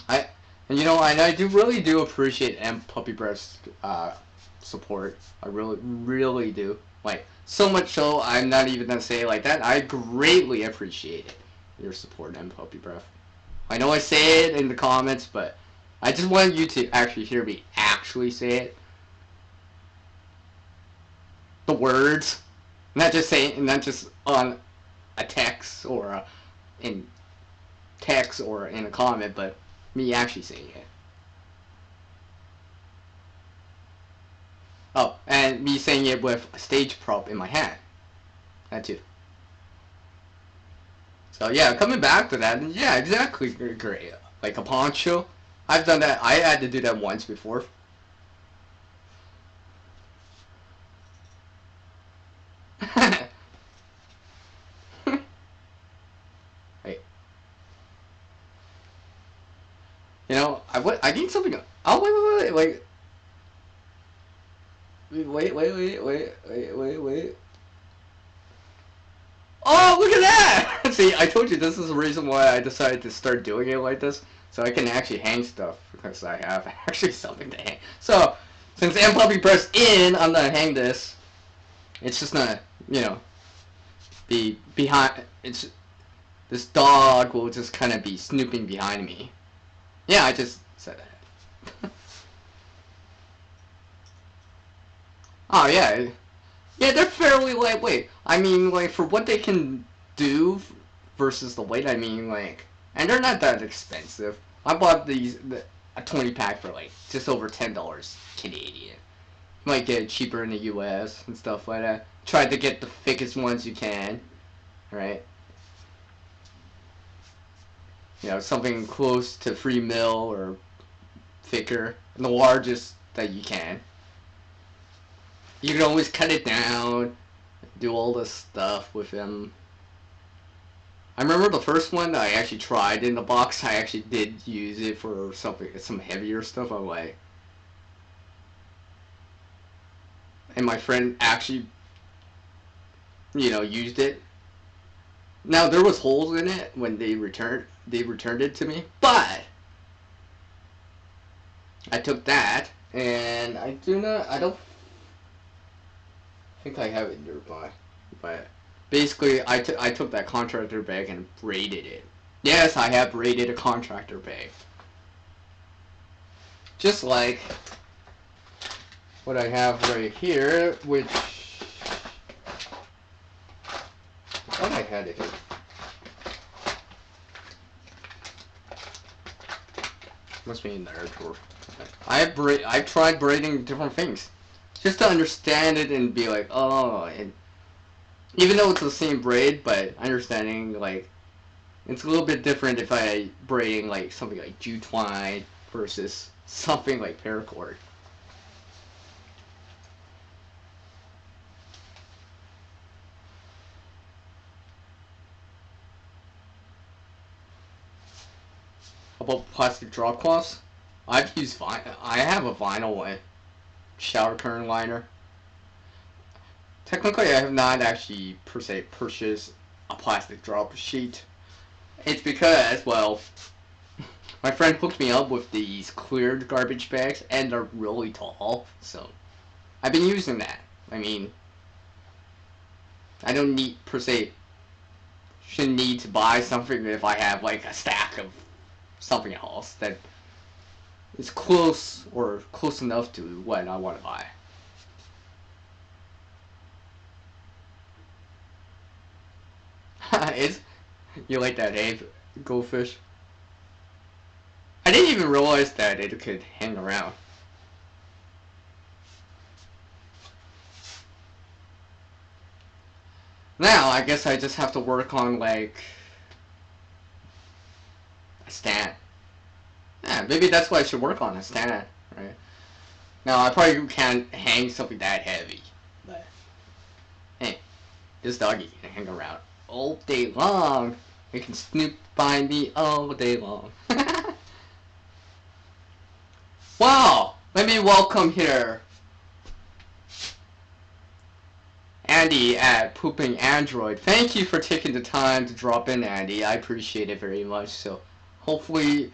it. And you know, I really do appreciate M Puppy Breath's support. I really do. Like, so much so, I'm not even gonna say it like that. I greatly appreciate it. Your support, M Puppy Breath. I know I say it in the comments, but I just want you to actually hear me actually say it. The words. Not just on a text or in text or in a comment, but me actually saying it. Oh, and me saying it with a stage prop in my hand. That too. So yeah, coming back to that, yeah, exactly, great. Like a poncho, I've done that. I had to do that once before. Hey, I need something. Oh wait. Oh, look at that! See, I told you this is the reason why I decided to start doing it like this, so I can actually hang stuff, because I have actually something to hang. So, since I'm probably pressed in, I'm gonna hang this. It's just gonna, you know, be behind. It's this dog will just kind of be snooping behind me. Yeah, I just said that. Oh yeah, yeah, they're fairly lightweight. I mean, like for what they can do versus the weight. I mean, like, and they're not that expensive. I bought a 20 pack for like just over $10 Canadian. You might get it cheaper in the U.S. and stuff like that. Try to get the thickest ones you can, right? Something close to 3 mil or thicker, and the largest that you can. You can always cut it down, do all this stuff with them. I remember the first one that I actually tried in the box. I actually did use it for some heavier stuff. I'm like, and my friend actually, used it. Now there was holes in it when they returned it to me, but I took that, and I don't think I have it nearby, but basically I took that contractor bag and braided it. Yes, I have braided a contractor bag. Just like what I have right here, which I thought I had it here. Must be in the air drawer. I've tried braiding different things, just to understand it and be like, oh, and even though it's the same braid, but understanding like it's a little bit different if I braiding like something like jute twine versus something like paracord. About plastic drop cloths, I've used I have a vinyl one, shower curtain liner. Technically, I have not actually per se purchased a plastic drop sheet. It's because, well, my friend hooked me up with these cleared garbage bags, and they're really tall, so I've been using that. I mean, I don't need, per se, shouldn't need to buy something if I have, like, a stack of something else that is close or close enough to what I want to buy. It's, you like that, Abe? Goldfish? I didn't even realize that it could hang around. Now, I guess I just have to work on, like, a stand. Yeah, maybe that's what I should work on, a stand, right? Now, I probably can't hang something that heavy, but, hey, this doggy can hang around all day long. It can snoop by me all day long. Wow! Let me welcome here Andy at Pooping Android. Thank you for taking the time to drop in, Andy. I appreciate it very much. So, hopefully,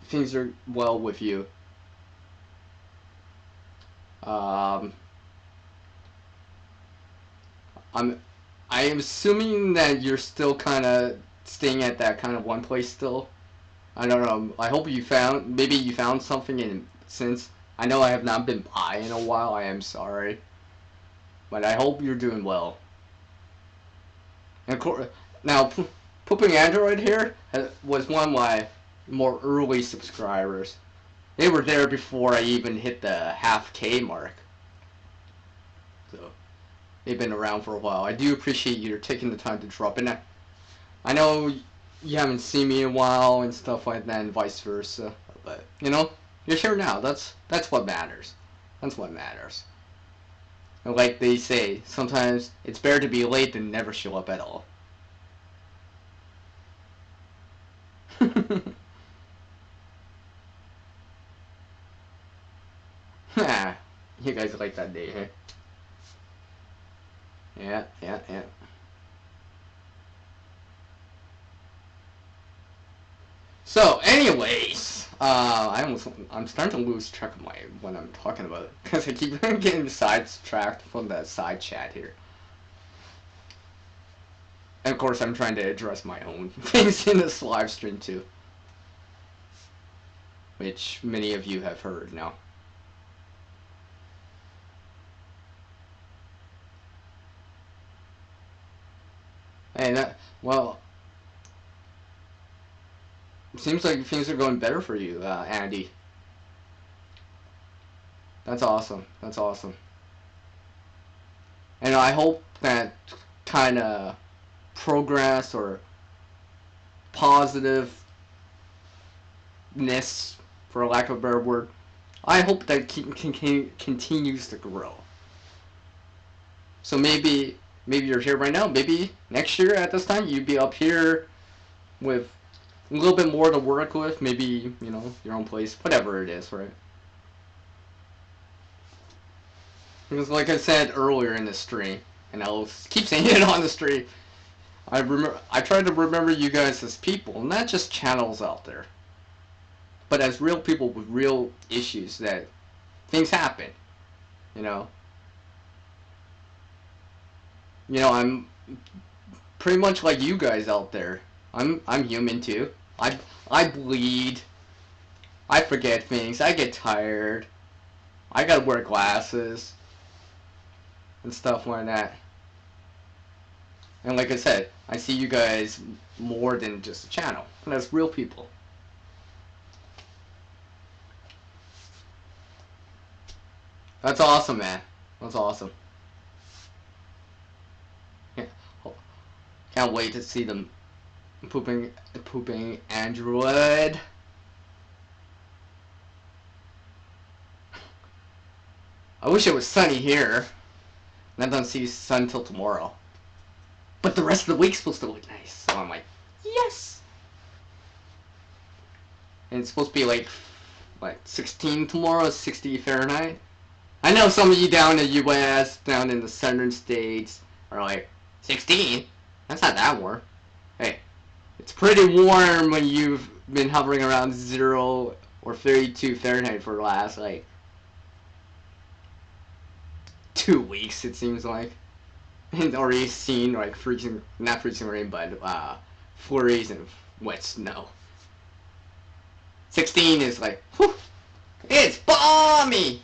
things are well with you. Um, I am assuming that you're still kind of staying at that kind of one place still. I don't know. I hope maybe you found something since. I know I have not been by in a while. I am sorry. But I hope you're doing well. And now, Pooping Android here was one of my more early subscribers. They were there before I even hit the half K mark. So, they've been around for a while. I do appreciate you taking the time to drop in. I know you haven't seen me in a while and stuff like that, and vice versa. But you're here now. That's what matters. That's what matters. And like they say, sometimes it's better to be late than never show up at all. You guys like that day, huh? Yeah, yeah, yeah. So, anyways, I'm starting to lose track of what I'm talking about because I keep getting sidetracked from the side chat here. And of course, I'm trying to address my own things in this live stream too, which many of you have heard now. And well, it seems like things are going better for you, Andy. That's awesome. That's awesome. And I hope that kind of progress or positiveness, for lack of a better word, I hope that continues to grow. So maybe you're here right now. Maybe next year at this time you'd be up here with a little bit more to work with. Maybe your own place, whatever it is, right? Because like I said earlier in the stream, and I'll keep saying it on the stream, I try to remember you guys as people, not just channels out there, but as real people with real issues that things happen. You know. I'm pretty much like you guys out there. I'm human too. I bleed. I forget things. I get tired. I gotta wear glasses and stuff like that. And like I said, I see you guys more than just a channel. And as real people. That's awesome, man. That's awesome. Yeah. Can't wait to see them pooping Android. I wish it was sunny here. And I don't see sun till tomorrow. But the rest of the week's supposed to look nice. So I'm like, yes! And it's supposed to be like 16 tomorrow, 60 Fahrenheit. I know some of you down in the US, down in the southern states, are like, 16? That's not that warm. Hey, it's pretty warm when you've been hovering around 0 or 32 Fahrenheit for the last, 2 weeks, it seems like. And already seen, freezing, not freezing rain, but, flurries and wet snow. 16 is like, whew, it's balmy!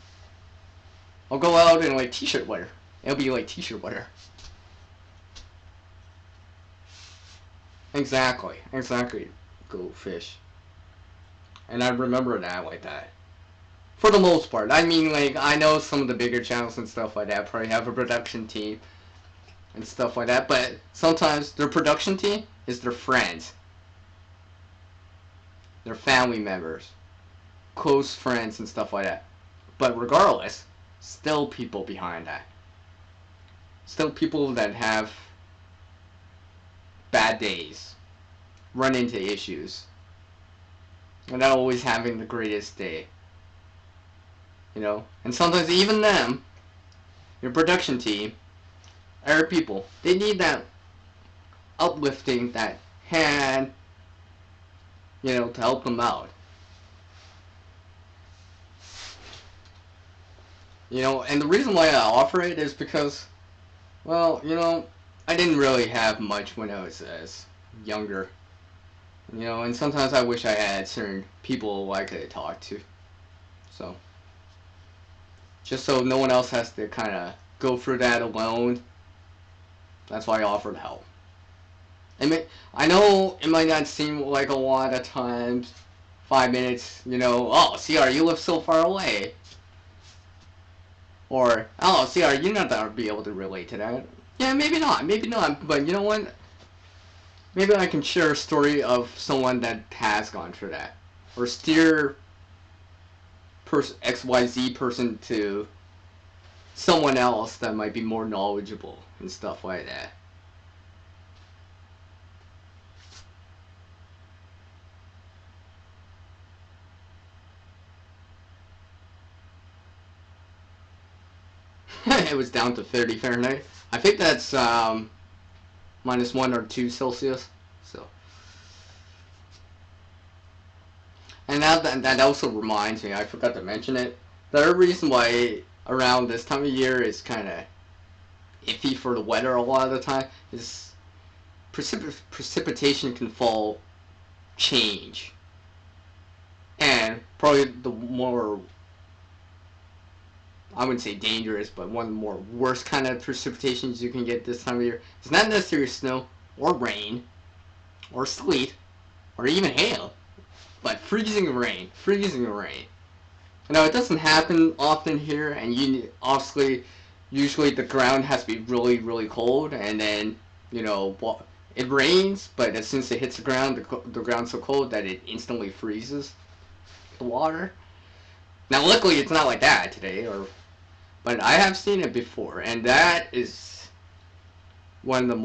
I'll go out in, t-shirt weather. It'll be, t-shirt weather. Exactly. Go fish. And I remember that like that. For the most part. I mean, I know some of the bigger channels and stuff like that probably have a production team and stuff like that, but sometimes their production team is their friends. Their family members. Close friends and stuff like that. But regardless, still people behind that. Still people that have bad days. Run into issues. We're not always having the greatest day. And sometimes even them, your production team, are people. They need that uplifting, that hand, to help them out. And the reason why I offer it is because, well, I didn't really have much when I was younger. And sometimes I wish I had certain people I could talk to. So, just so no one else has to kind of go through that alone. That's why I offered help. I know it might not seem like a lot of times. 5 minutes, oh, CR, you live so far away. Or, oh, CR, you're not gonna be able to relate to that. Yeah, maybe not, but you know what? Maybe I can share a story of someone that has gone through that. Or steer XYZ person to someone else that might be more knowledgeable and stuff like that. It was down to 30 Fahrenheit. I think that's -1 or 2 Celsius. So, and now that also reminds me, I forgot to mention it. The other reason why around this time of year is kind of iffy for the weather a lot of the time is precipitation can fall change, and probably the more, I wouldn't say dangerous, but one of the more worst kind of precipitations you can get this time of year. It's not necessarily snow or rain or sleet or even hail, but freezing rain. Freezing rain. Now it doesn't happen often here, and obviously, usually the ground has to be really, really cold, and then it rains, but as soon as it hits the ground, the ground's so cold that it instantly freezes the water. Now, luckily, it's not like that today, but I have seen it before, and that is one of the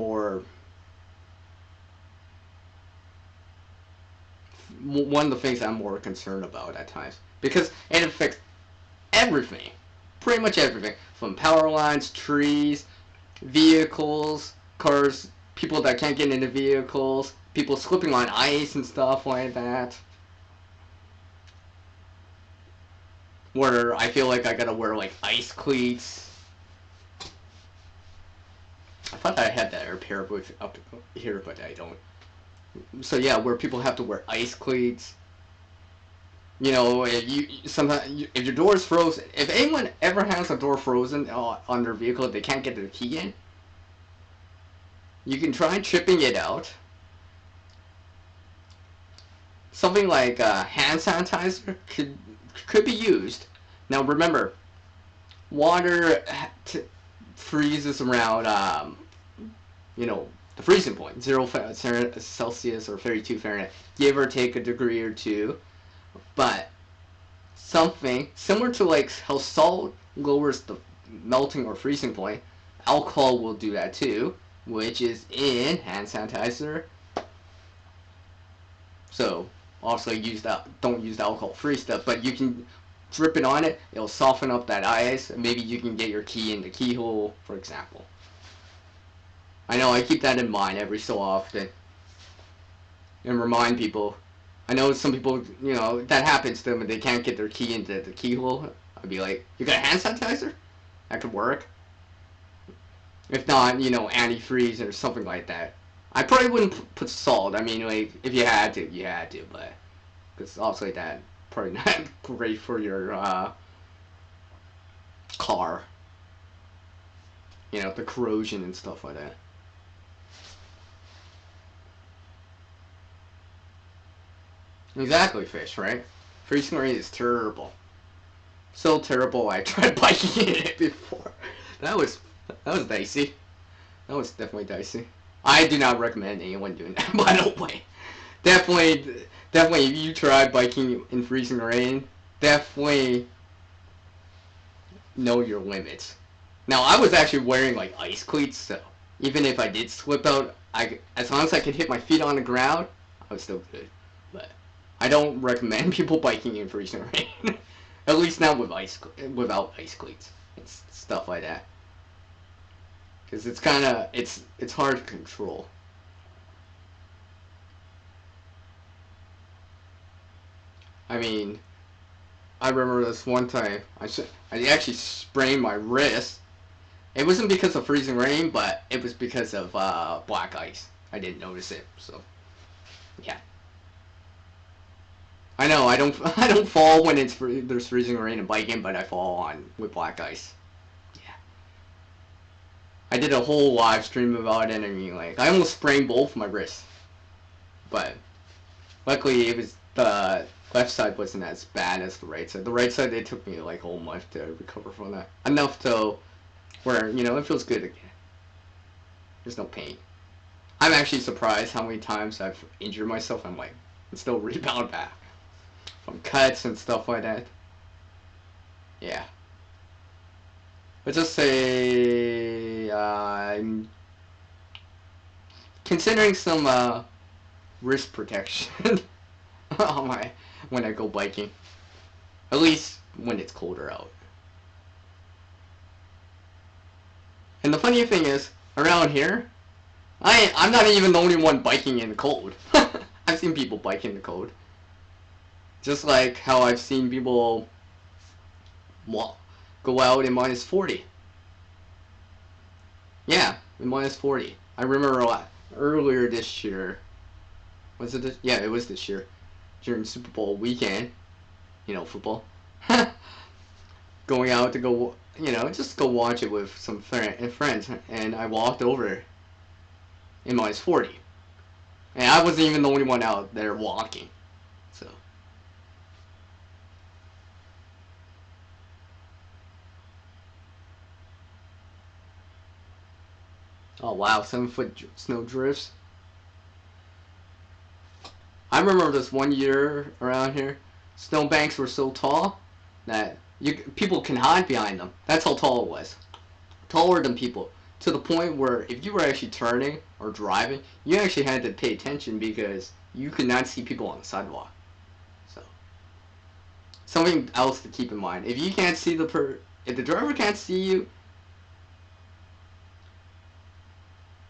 one of the things I'm more concerned about at times, because it affects everything, pretty much everything, from power lines, trees, vehicles, cars, people that can't get into vehicles, people slipping on ice and stuff like that. Where I feel like I gotta wear like ice cleats. I thought I had that pair up here, but I don't. So yeah, where people have to wear ice cleats. If your door is frozen, if anyone ever has a door frozen on their vehicle, they can't get their key in. You can try tripping it out. Something like hand sanitizer could be used. Now remember, water freezes around the freezing point, 0 Celsius or 32 Fahrenheit, give or take a degree or two. But something similar to like how salt lowers the melting or freezing point, alcohol will do that too, which is in hand sanitizer. So obviously don't use the alcohol-free stuff, but you can drip it on it. It'll soften up that ice, and maybe you can get your key in the keyhole, for example. I know I keep that in mind every so often, and remind people. I know some people, that happens to them and they can't get their key into the keyhole. I'd be like, you got a hand sanitizer? That could work. If not, antifreeze or something like that. I probably wouldn't put salt. I mean, like, if you had to, you had to, but because obviously that probably not great for your car. The corrosion and stuff like that. Exactly, fish, right? Freezing rain is terrible. So terrible, I tried biking in it before. That was dicey. That was definitely dicey. I do not recommend anyone doing that, by the way. Definitely, if you try biking in freezing rain, definitely know your limits. Now, I was actually wearing, like, ice cleats, so even if I did slip out, as long as I could hit my feet on the ground, I was still good. But I don't recommend people biking in freezing rain. At least not without ice cleats. It's stuff like that. Because it's kind of, it's hard to control. I mean, I remember this one time, I actually sprained my wrist. It wasn't because of freezing rain, but it was because of black ice. I didn't notice it, so yeah. I know I don't I don't fall when there's freezing rain and biking, but I fall with black ice. Yeah. I did a whole live stream about it, and I mean, like, I almost sprained both my wrists, but luckily it was the left side wasn't as bad as the right side. The right side, it took me like a whole month to recover from that. Enough to where, it feels good again. There's no pain. I'm actually surprised how many times I've injured myself. I'm like, and still rebound back from cuts and stuff like that. Yeah. But just say I'm considering some wrist protection on when I go biking. At least when it's colder out. And the funny thing is, around here, I'm not even the only one biking in the cold. I've seen people bike in the cold. Just like how I've seen people go out in -40. Yeah, in -40. I remember earlier this year. Was it this? Yeah, it was this year. During Super Bowl weekend. Football. Going out to go, just go watch it with some friends. And I walked over in -40. And I wasn't even the only one out there walking. So. Oh wow, 7-foot snow drifts. I remember this one year around here, snowbanks were so tall that people can hide behind them. That's how tall it was. Taller than people. To the point where if you were actually turning or driving, you actually had to pay attention because you could not see people on the sidewalk. So, something else to keep in mind. If you can't see if the driver can't see you,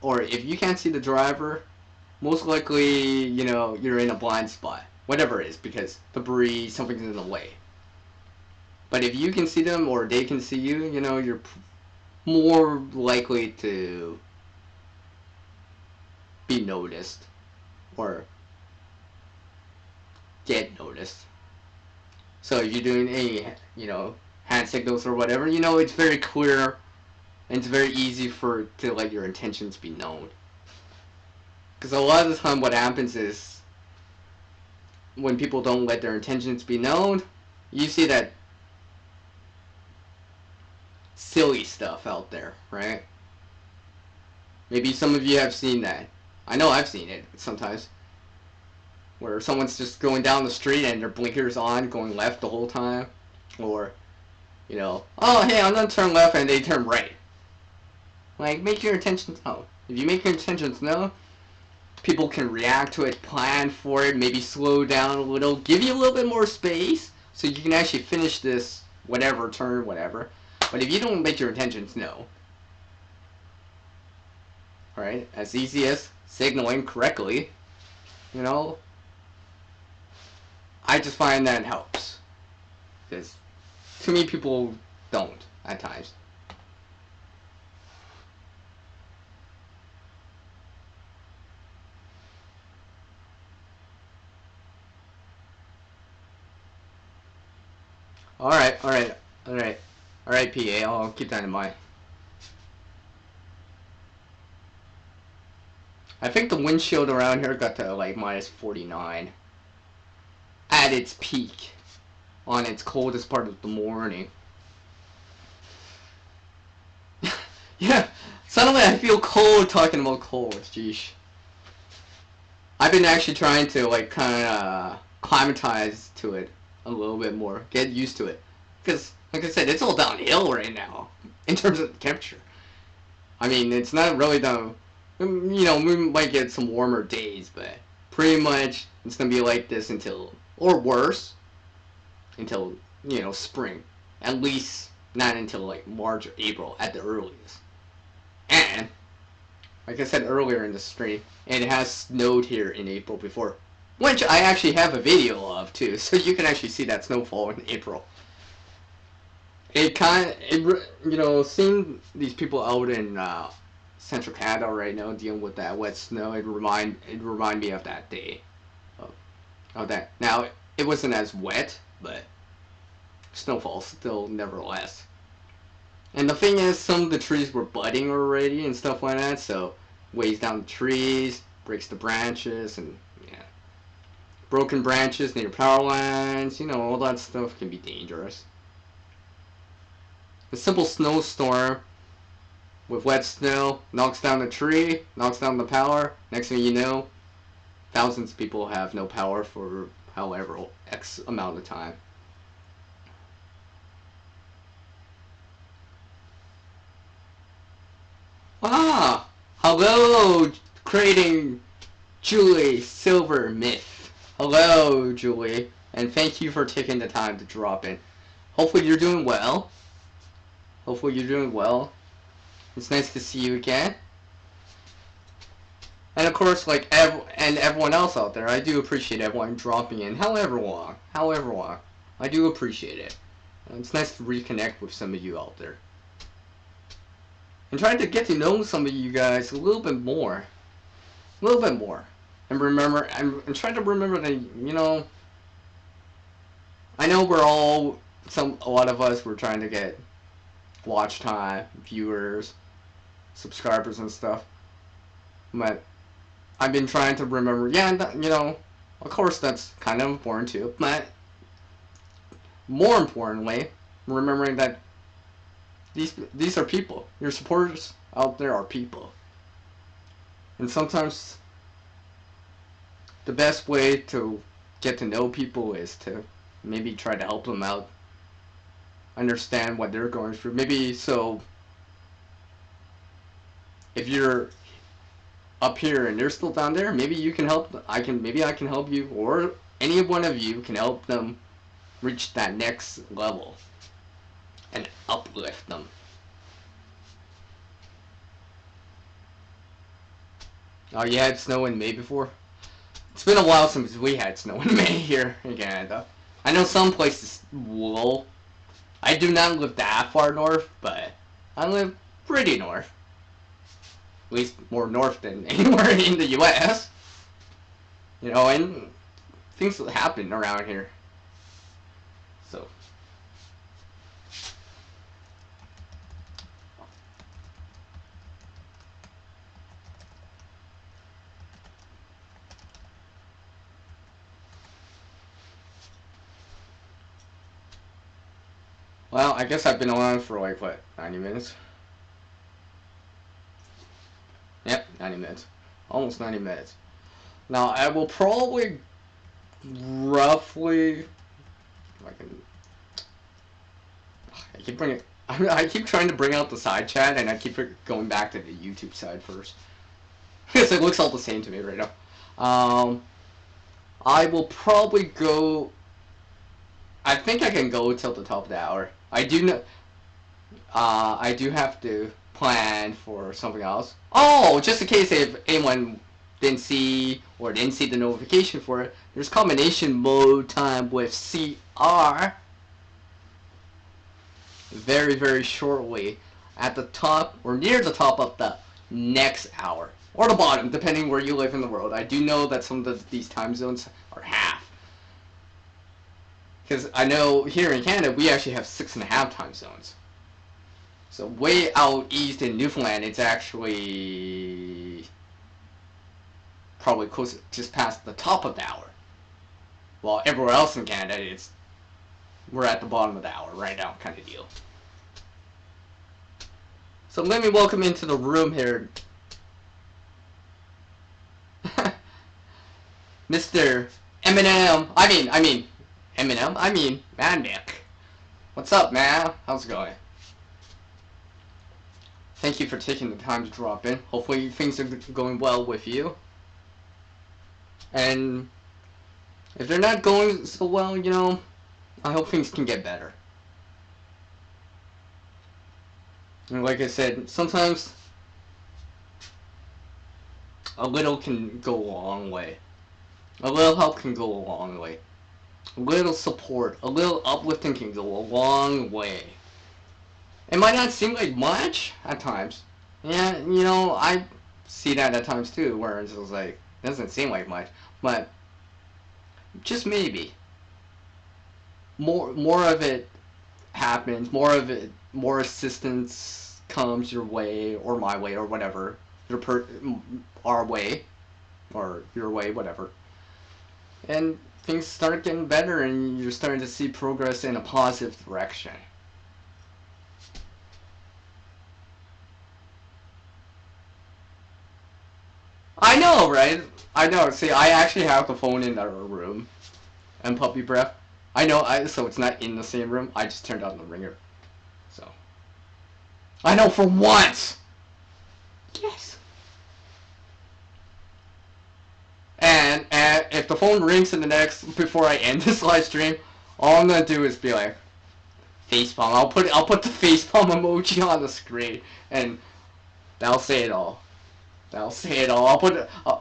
or if you can't see the driver, most likely, you're in a blind spot. Whatever it is, because debris, something's in the way. But if you can see them or they can see you, you're more likely to be noticed or get noticed. So if you're doing any, hand signals or whatever, it's very clear and it's very easy to let your intentions be known. Because a lot of the time what happens is when people don't let their intentions be known, you see that silly stuff out there, right? Maybe some of you have seen that. I know I've seen it sometimes. Where someone's just going down the street and their blinkers on, going left the whole time. Or, oh hey, I'm gonna turn left and they turn right. Like, make your intentions known. If you make your intentions known, people can react to it, plan for it, maybe slow down a little, give you a little bit more space so you can actually finish this whatever turn, whatever. But if you don't make your intentions known, right, as easy as signaling correctly, I just find that helps. Because too many people don't at times. Alright, PA, I'll keep that in mind. I think the windshield around here got to like -49 at its peak on its coldest part of the morning. Yeah, suddenly I feel cold talking about cold, jeez. I've been actually trying to like kind of climatize to it a little bit more, get used to it. Because, like I said, it's all downhill right now in terms of temperature. I mean, it's not really down. We might get some warmer days, but pretty much it's gonna be like this until, or worse, until spring. At least not until like March or April at the earliest. And like I said earlier in the stream, it has snowed here in April before, which I actually have a video of too, so you can actually see that snowfall in April. Seeing these people out in central Canada right now dealing with that wet snow, it remind me of that day, of that. Now it wasn't as wet, but snowfall still nevertheless. And the thing is, some of the trees were budding already and stuff like that, so weighs down the trees, breaks the branches, and yeah, broken branches near power lines, you know, all that stuff can be dangerous. A simple snowstorm with wet snow knocks down a tree, knocks down the power. Next thing you know, thousands of people have no power for however X amount of time. Ah! Hello, creating Julie Silver Myth. Hello, Julie, and thank you for taking the time to drop in. Hopefully you're doing well. Hopefully you're doing well. It's nice to see you again. And of course, like everyone else out there, I do appreciate everyone dropping in, however long. I do appreciate it. It's nice to reconnect with some of you out there. And trying to get to know some of you guys a little bit more. And remember, I'm trying to remember that, you know, I know a lot of us were trying to get watch time, viewers, subscribers and stuff. But I've been trying to remember, yeah, you know, of course that's kind of important too, but more importantly, remembering that these are people. Your supporters out there are people. And sometimes the best way to get to know people is to maybe try to help them out, understand what they're going through. Maybe so if you're up here and they're still down there, maybe you can help. Maybe I can help you, or any one of you can help them reach that next level and uplift them. Oh, you had snow in May before? It's been a while since we had snow in May here in Canada. I know some places will. I do not live that far north, but I live pretty north. At least more north than anywhere in the U.S. You know, and things happen around here. So. Well, I guess I've been on for like, what, 90 minutes? Yep, 90 minutes. Almost 90 minutes. Now, I will probably roughly... I keep trying to bring out the side chat, and I keep going back to the YouTube side first. Because it looks all the same to me right now. I will probably go... I think I can go till the top of the hour. I do know... I do have to plan for something else. Oh, just in case if anyone didn't see the notification for it, there's combination mode time with CR very, very shortly at the top or near the top of the next hour. Or the bottom, depending where you live in the world. I do know that some of these time zones are half. Because I know here in Canada, we actually have 6.5 time zones. So way out east in Newfoundland, it's actually probably close, just past the top of the hour. While everywhere else in Canada, we're at the bottom of the hour right now, kind of deal. So let me welcome into the room here, Mr. Eminem. I mean, Eminem. I mean, Man Nick. What's up, man? How's it going? Thank you for taking the time to drop in. Hopefully things are going well with you. And if they're not going so well, you know, I hope things can get better. And like I said, sometimes a little can go a long way. A little help can go a long way. A little support, a little uplifting can go a long way. It might not seem like much at times. Yeah, you know, I see that at times too, where it's just like, it doesn't seem like much. But just maybe. More of it happens, more assistance comes your way, or my way, or whatever. Our way, or your way, whatever. and things start getting better, and you're starting to see progress in a positive direction. I know, right? I know. See, I actually have the phone in our room and puppy breath. I know. So it's not in the same room. I just turned on the ringer. So I know for once. Yes. And if the phone rings in the next before I end this live stream, all I'm gonna do is be like, facepalm. I'll put the facepalm emoji on the screen, and that'll say it all. That'll say it all.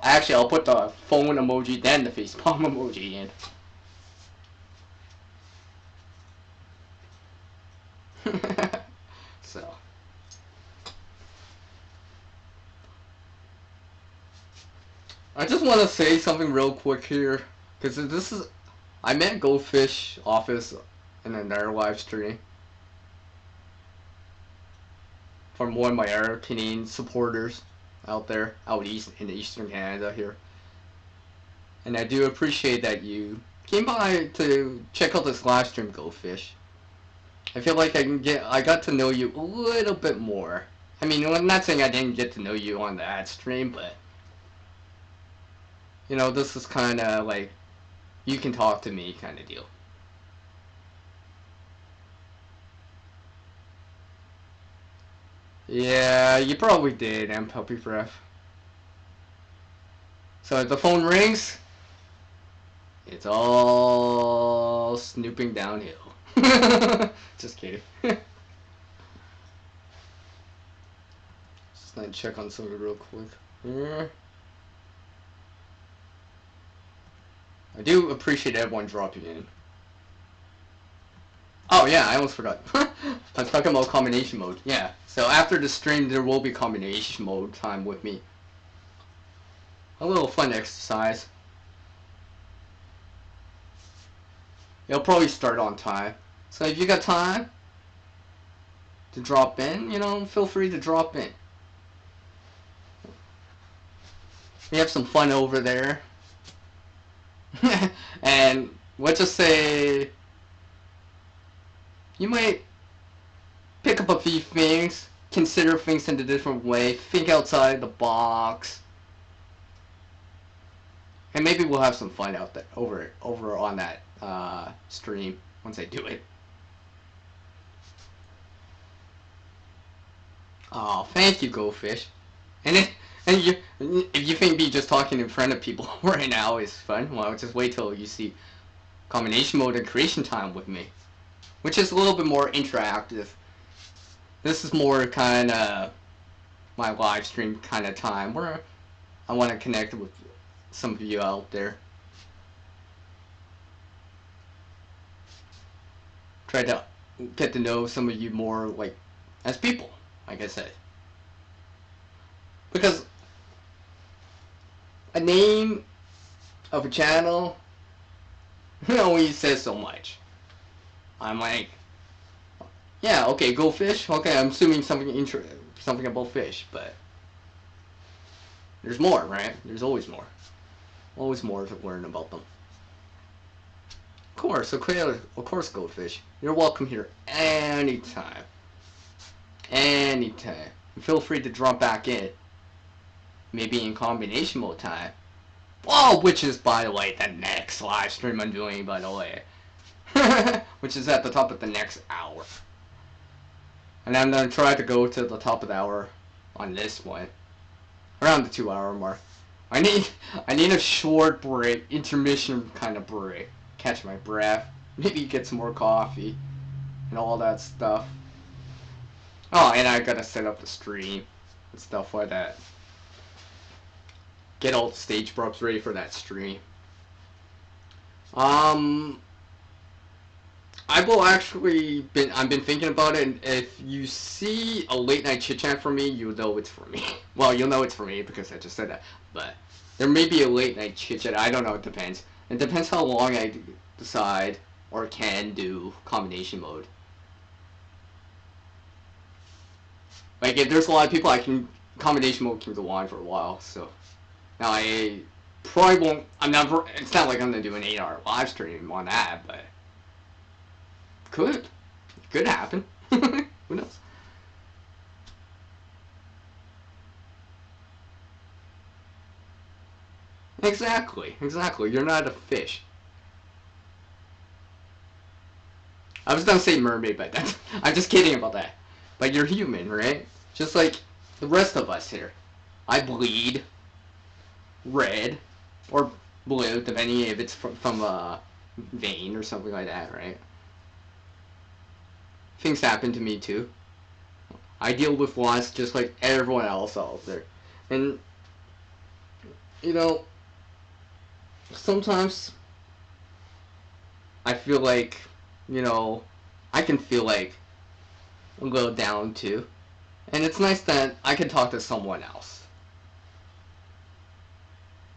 Actually I'll put the phone emoji then the facepalm emoji in. So I just want to say something real quick here, because this is I met Goldfish Office in another live stream from one of my other Canadian supporters out there, out east in Eastern Canada here. And I do appreciate that you came by to check out this live stream, Goldfish. I feel like I got to know you a little bit more. I mean, I'm not saying I didn't get to know you on that stream, but this is kind of like you can talk to me kind of deal. Yeah, you probably did, and puppy breath. So if the phone rings, it's all snooping downhill. Just kidding. Just gonna check on something real quick. Yeah. I do appreciate everyone dropping in. Oh yeah, I almost forgot. I was talking about combination mode. Yeah. So after the stream, there will be combination mode time with me. A little fun exercise. It'll probably start on time. So if you got time to drop in, feel free to drop in. We have some fun over there. And let's just say you might pick up a few things, consider things in a different way, think outside the box, and maybe we'll have some fun out there over on that stream once I do it. Oh, thank you, Goldfish. And if you think me just talking in front of people right now is fun, well, just wait till you see combination mode and creation time with me, which is a little bit more interactive. This is more kind of my live stream kind of time where I want to connect with some of you out there. Try to get to know some of you more, like, as people, like I said. Because a name of a channel only says so much. I'm like, yeah, okay, go fish. Okay, I'm assuming something about fish, but there's more, right? There's always more. Always more to learn about them. Of course, Goldfish. You're welcome here anytime. Anytime. Feel free to drop back in. Maybe in combination mode time. Whoa, which is, by the way, the next live stream I'm doing, by the way. Which is at the top of the next hour. And I'm going to try to go to the top of the hour on this one. Around the 2-hour mark. I need a short break, intermission kind of break. Catch my breath. Maybe get some more coffee. And all that stuff. Oh, and I gotta set up the stream. And stuff like that. Get all the stage props ready for that stream. I've been thinking about it, and if you see a late night chit chat from me, you'll know it's for me. Well, you'll know it's for me because I just said that. But there may be a late night chit chat. I don't know. It depends. It depends how long I decide or can do combination mode. Like if there's a lot of people, combination mode can go on for a while. So now Probably won't. I'm never. It's not like I'm gonna do an 8-hour live stream on that, but could happen. Who knows? Exactly. You're not a fish. I was gonna say mermaid, but that's, I'm just kidding about that. But you're human, right? Just like the rest of us here. I bleed red or blue, depending if it's from a vein or something like that, right? Things happen to me too. I deal with loss just like everyone else out there. And, you know, sometimes I feel like, you know, I can feel like a little down too. And it's nice that I can talk to someone else,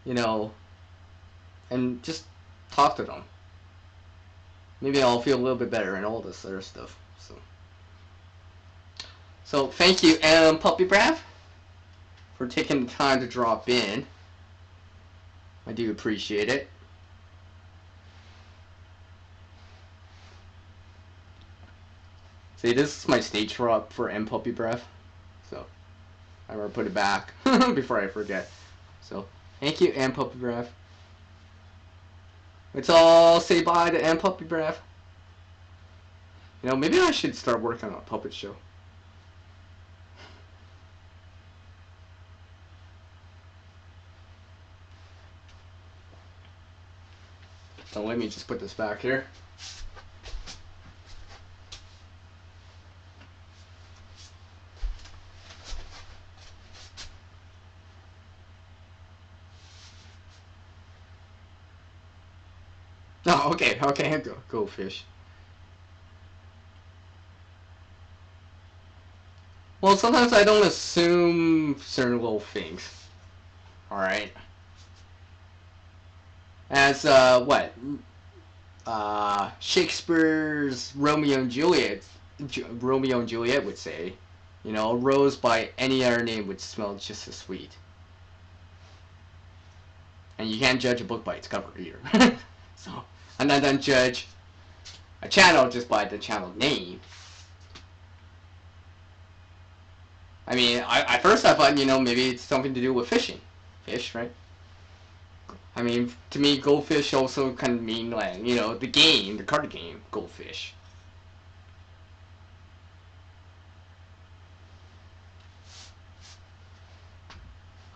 you know, and just talk to them. Maybe I'll feel a little bit better and all this other stuff. So thank you, Puppy Brav, for taking the time to drop in. I do appreciate it. See, this is my stage drop for Puppy Breath. So I'm gonna put it back before I forget. So thank you, Puppy Breath. Let's all say bye to Puppy Breath. You know, maybe I should start working on a puppet show. So let me just put this back here. Oh, okay, go fish. Well, sometimes I don't assume certain little things. Alright. As, what? Shakespeare's Romeo and Juliet would say, you know, a rose by any other name would smell just as sweet. And you can't judge a book by its cover either. So, I'm not gonna judge a channel just by the channel name. I mean, at first I thought, you know, maybe it's something to do with fishing. Fish, right? I mean, to me, goldfish also kind of mean, like, you know, the game, the card game, goldfish.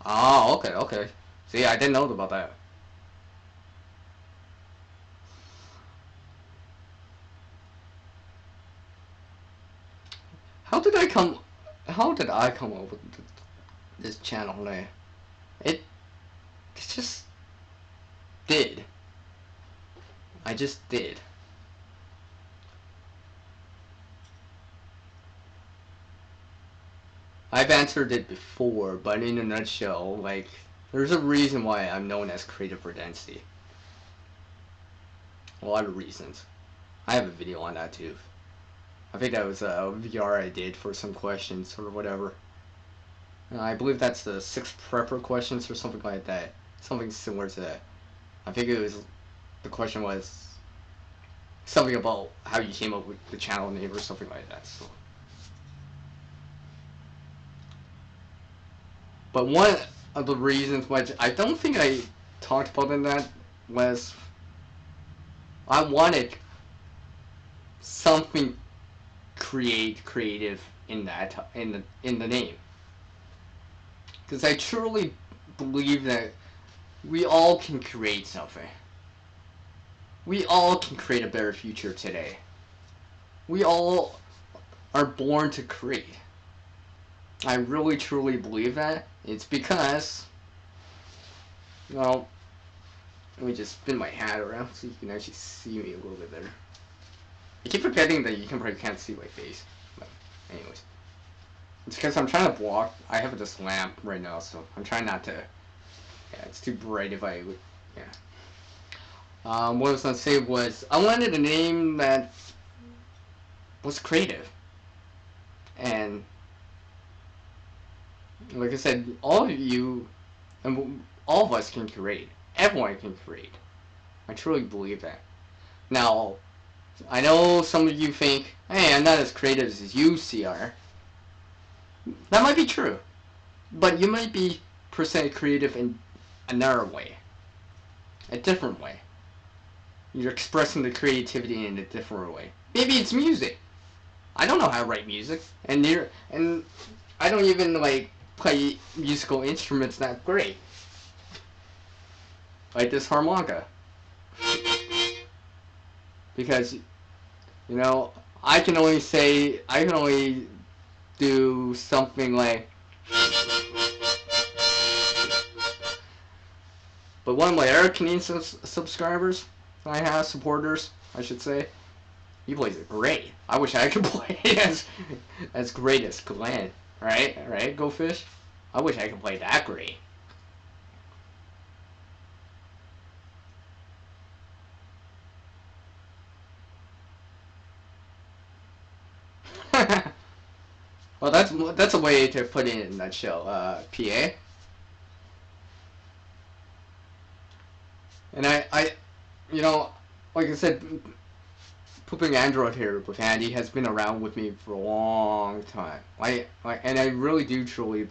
Oh, okay. See, I didn't know about that. How did I come? How did I come up with this channel name? It just did. I just did. I've answered it before, but in a nutshell, like, there's a reason why I'm known as Creative Redundancy. A lot of reasons. I have a video on that too. I think that was a VR I did for some questions or whatever. I believe that's the 6 prepper questions or something like that. Something similar to that. I think it was, the question was something about how you came up with the channel name or something like that. So. But one of the reasons why I don't think I talked about in that was I wanted something creative in that in the name, because I truly believe that we all can create something. We all can create a better future today. We all are born to create. I really truly believe that. It's because, well, let me just spin my hat around so you can actually see me a little bit better. I keep forgetting that you probably can't see my face. But anyways. It's because I'm trying to block. I have this lamp right now, so I'm trying not to. Yeah, it's too bright if I would. Yeah. What I was going to say was, I wanted a name that was creative. And, like I said, all of you, and all of us can create. everyone can create. I truly believe that. Now, I know some of you think, hey, I'm not as creative as you, CR. That might be true. But you might be percent creative in another way. A different way. You're expressing the creativity in a different way. Maybe it's music. I don't know how to write music. And I don't even like play musical instruments that great. Like this harmonica. Because, you know, I can only do something like, but one of my other Canadian subscribers I have, supporters, I should say, he plays it great. I wish I could play as great as Glenn. Right, Go Fish? I wish I could play that great. Well, that's a way to put it in a nutshell. PA. And you know, like I said, Pooping Android here with Andy has been around with me for a long time. And I really do truly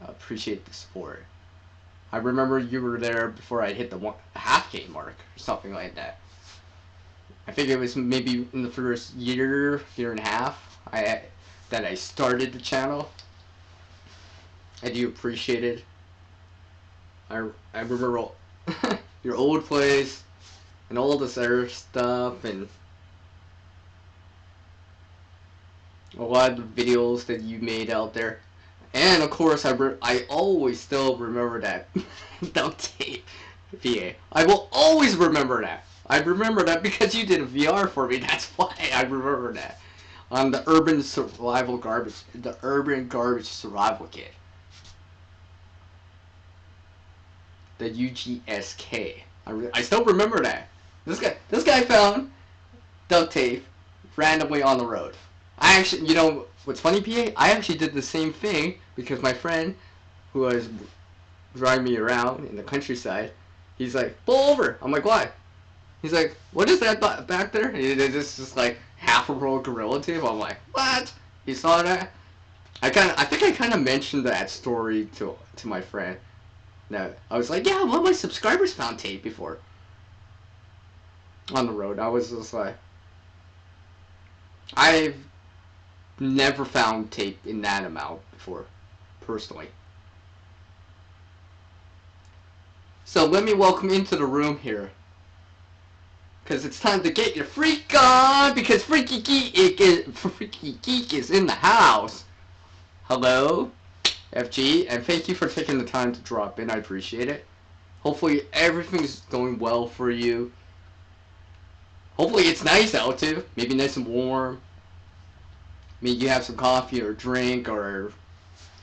appreciate the support. I remember you were there before I hit the half K mark or something like that. I think it was maybe in the first year and a half that I started the channel. I do appreciate it. I remember your old place and all this other stuff and a lot of the videos that you made out there. And of course, I always still remember that duct tape VA. I will always remember that. I remember that because you did a VR for me. That's why I remember that. On the Urban Garbage Survival Kit. The UGSK. I still remember that. This guy found duct tape randomly on the road. I actually, you know, what's funny, PA? I actually did the same thing because my friend, who was driving me around in the countryside, he's like, pull over. I'm like, why? He's like, what is that back there? It's just like half a roll gorilla tape. I'm like, what? You saw that? I think I kind of mentioned that story to my friend. That I was like, yeah, one of my subscribers found tape before on the road. I was just like, I've never found tape in that amount before, personally. So let me welcome into the room here, because it's time to get your freak on, because Freaky Geek is in the house. Hello, FG, and thank you for taking the time to drop in. I appreciate it. Hopefully everything's going well for you. Hopefully it's nice out too. Maybe nice and warm. Maybe you have some coffee or a drink or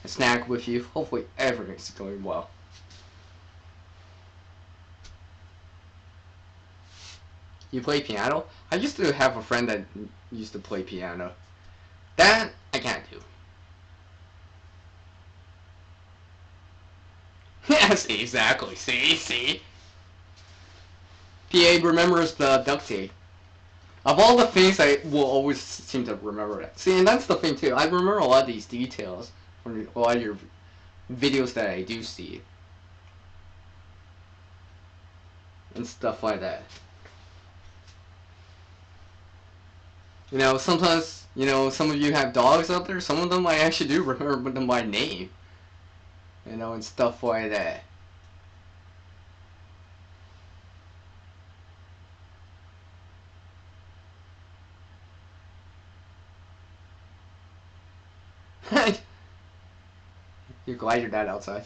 a snack with you. Hopefully everything's going well. You play piano? I used to have a friend that used to play piano. That I can't do. Yes, exactly. See? PA remembers the duct tape. Of all the things, I will always seem to remember that. See, and that's the thing too. I remember a lot of these details from a lot of your videos that I do see. And stuff like that. You know, sometimes, you know, some of you have dogs out there. Some of them I actually do remember them by name. You know, and stuff like that. You're glad you're not outside.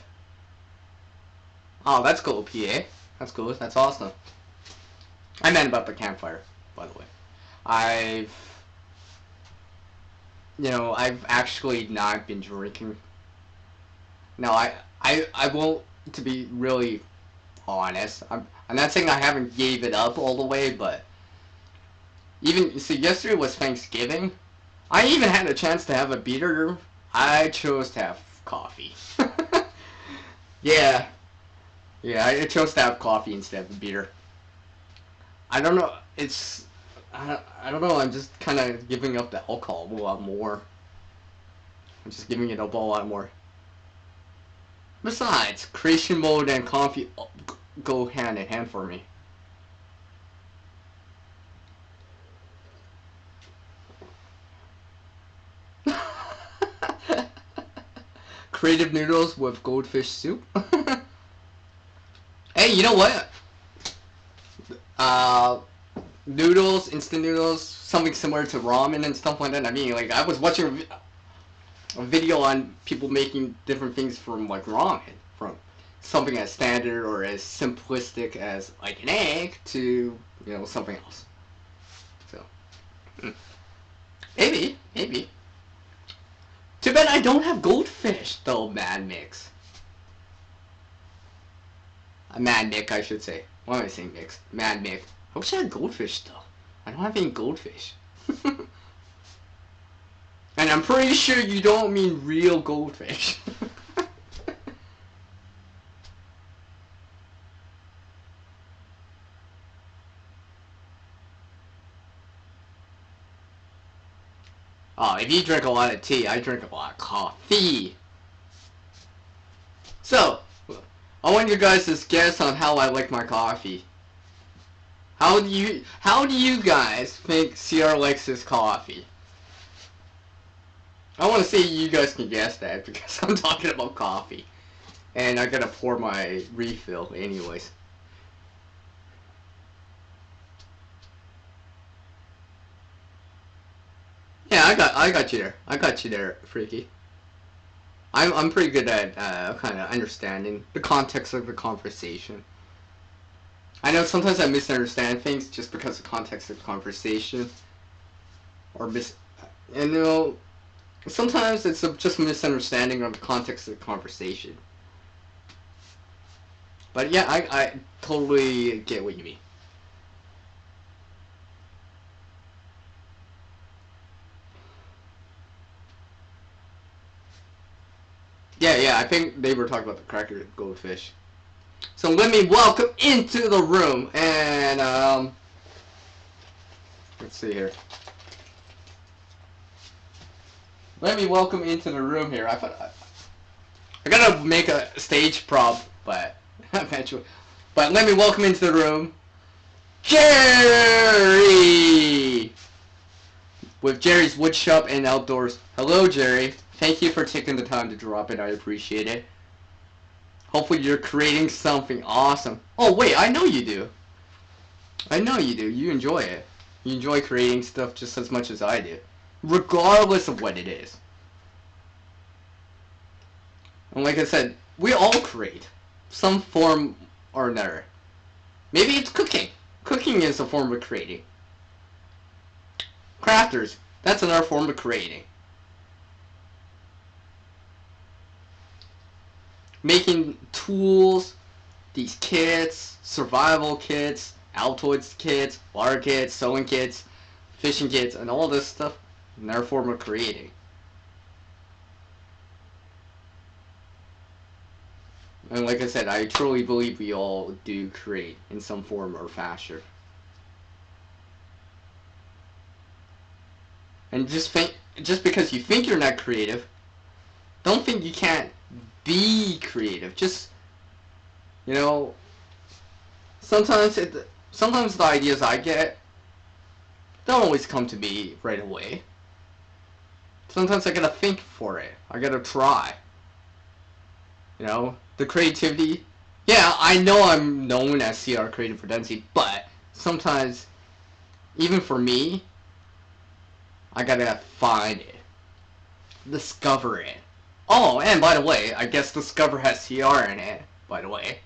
Oh, that's cool, PA. That's cool. That's awesome. I meant about the campfire, by the way. I've actually not been drinking. No, I won't, to be really honest. I'm not saying I haven't gave it up all the way, but even, see, yesterday was Thanksgiving. I even had a chance to have a beer. I chose to have coffee. Yeah. Yeah, I chose to have coffee instead of beer. I don't know. I don't know. I'm just kind of giving up the alcohol a lot more. I'm just giving it up a lot more. Besides, creation mode and coffee go hand in hand for me. Creative noodles with goldfish soup. Hey, you know what? Uh, noodles, instant noodles, something similar to ramen and stuff like that. I mean, like I was watching a video on people making different things from like ramen, from something as standard or as simplistic as like an egg to something else. So maybe. Too bad I don't have goldfish though, Mad Mix. Mad Nick, I should say. Why am I saying mix? Mad Nick. I wish I had goldfish though. I don't have any goldfish. And I'm pretty sure you don't mean real goldfish. Oh, if you drink a lot of tea, I drink a lot of coffee. So, I want you guys to guess on how I like my coffee. How do you guys think CR likes his coffee? I want to see you guys can guess that because I'm talking about coffee. And I gotta pour my refill anyways. Yeah, I got you there. I got you there, Freaky. I'm pretty good at kind of understanding the context of the conversation. I know sometimes I misunderstand things just because of the context of the conversation, or and sometimes it's just a misunderstanding of the context of the conversation. But yeah, I totally get what you mean. Yeah, I think they were talking about the cracker goldfish. So let me welcome into the room, and let's see here. Let me welcome into the room here. I gotta make a stage prop, but eventually. But let me welcome into the room, Jerry, with Jerry's Woodshop and Outdoors. Hello, Jerry. Thank you for taking the time to drop it. I appreciate it. Hopefully you're creating something awesome. Oh, wait, I know you do. I know you do. You enjoy it. You enjoy creating stuff just as much as I do. Regardless of what it is. And like I said, we all create. Some form or another. Maybe it's cooking. Cooking is a form of creating. Crafters. That's another form of creating. Making tools, these kits, survival kits, Altoids kits, water kits, sewing kits, fishing kits, and all this stuff, another form of creating. And like I said, I truly believe we all do create in some form or fashion. And just because you think you're not creative, don't think you can't be creative. Just, sometimes the ideas I get don't always come to me right away. Sometimes I gotta think for it. I gotta try. The creativity. Yeah, I know I'm known as CR Creative Redundancy, but sometimes, even for me, I gotta find it. Discover it. Oh, and by the way, I guess Discover has CR in it, by the way.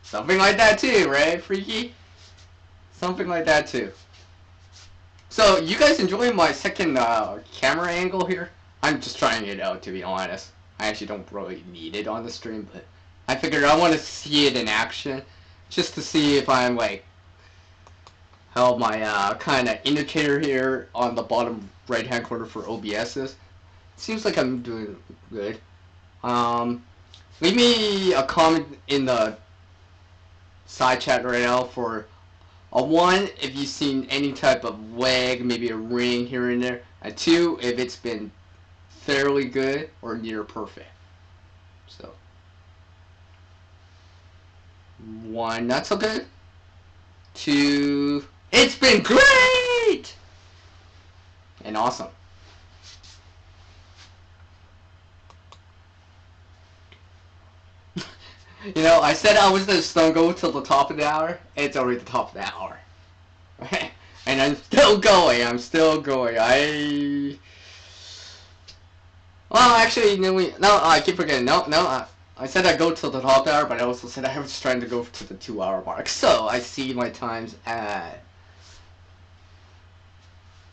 Something like that too, right, Freaky? Something like that too. So, you guys enjoying my second camera angle here? I'm just trying it out, to be honest. I actually don't really need it on the stream, but I figured I want to see it in action, just to see if I'm, like, how my kind of indicator here on the bottom right hand corner for OBS is. Seems like I'm doing good. Leave me a comment in the side chat right now for a 1 if you've seen any type of lag, maybe a ring here and there. A 2 if it's been fairly good or near perfect. So 1, not so good. 2, it's been great and awesome. You know, I said I was just gonna go till the top of the hour. It's already the top of the hour. And I'm still going. Well, actually, no, I keep forgetting. No, I said I'd go till the top of the hour, but I also said I was trying to go to the 2-hour mark. So, I see my times at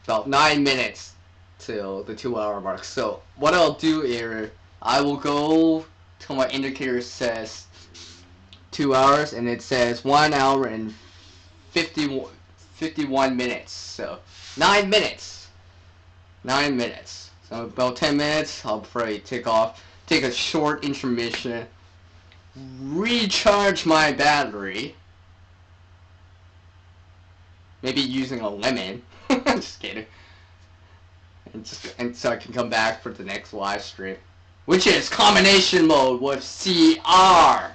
about 9 minutes till the 2-hour mark. So, what I'll do is, I will go till my indicator says 2 hours, and it says 1 hour and 51 minutes. So 9 minutes. 9 minutes. So about 10 minutes, I'll probably take a short intermission, recharge my battery, maybe using a lemon. Just kidding. And so I can come back for the next live stream, which is combination mode with CR,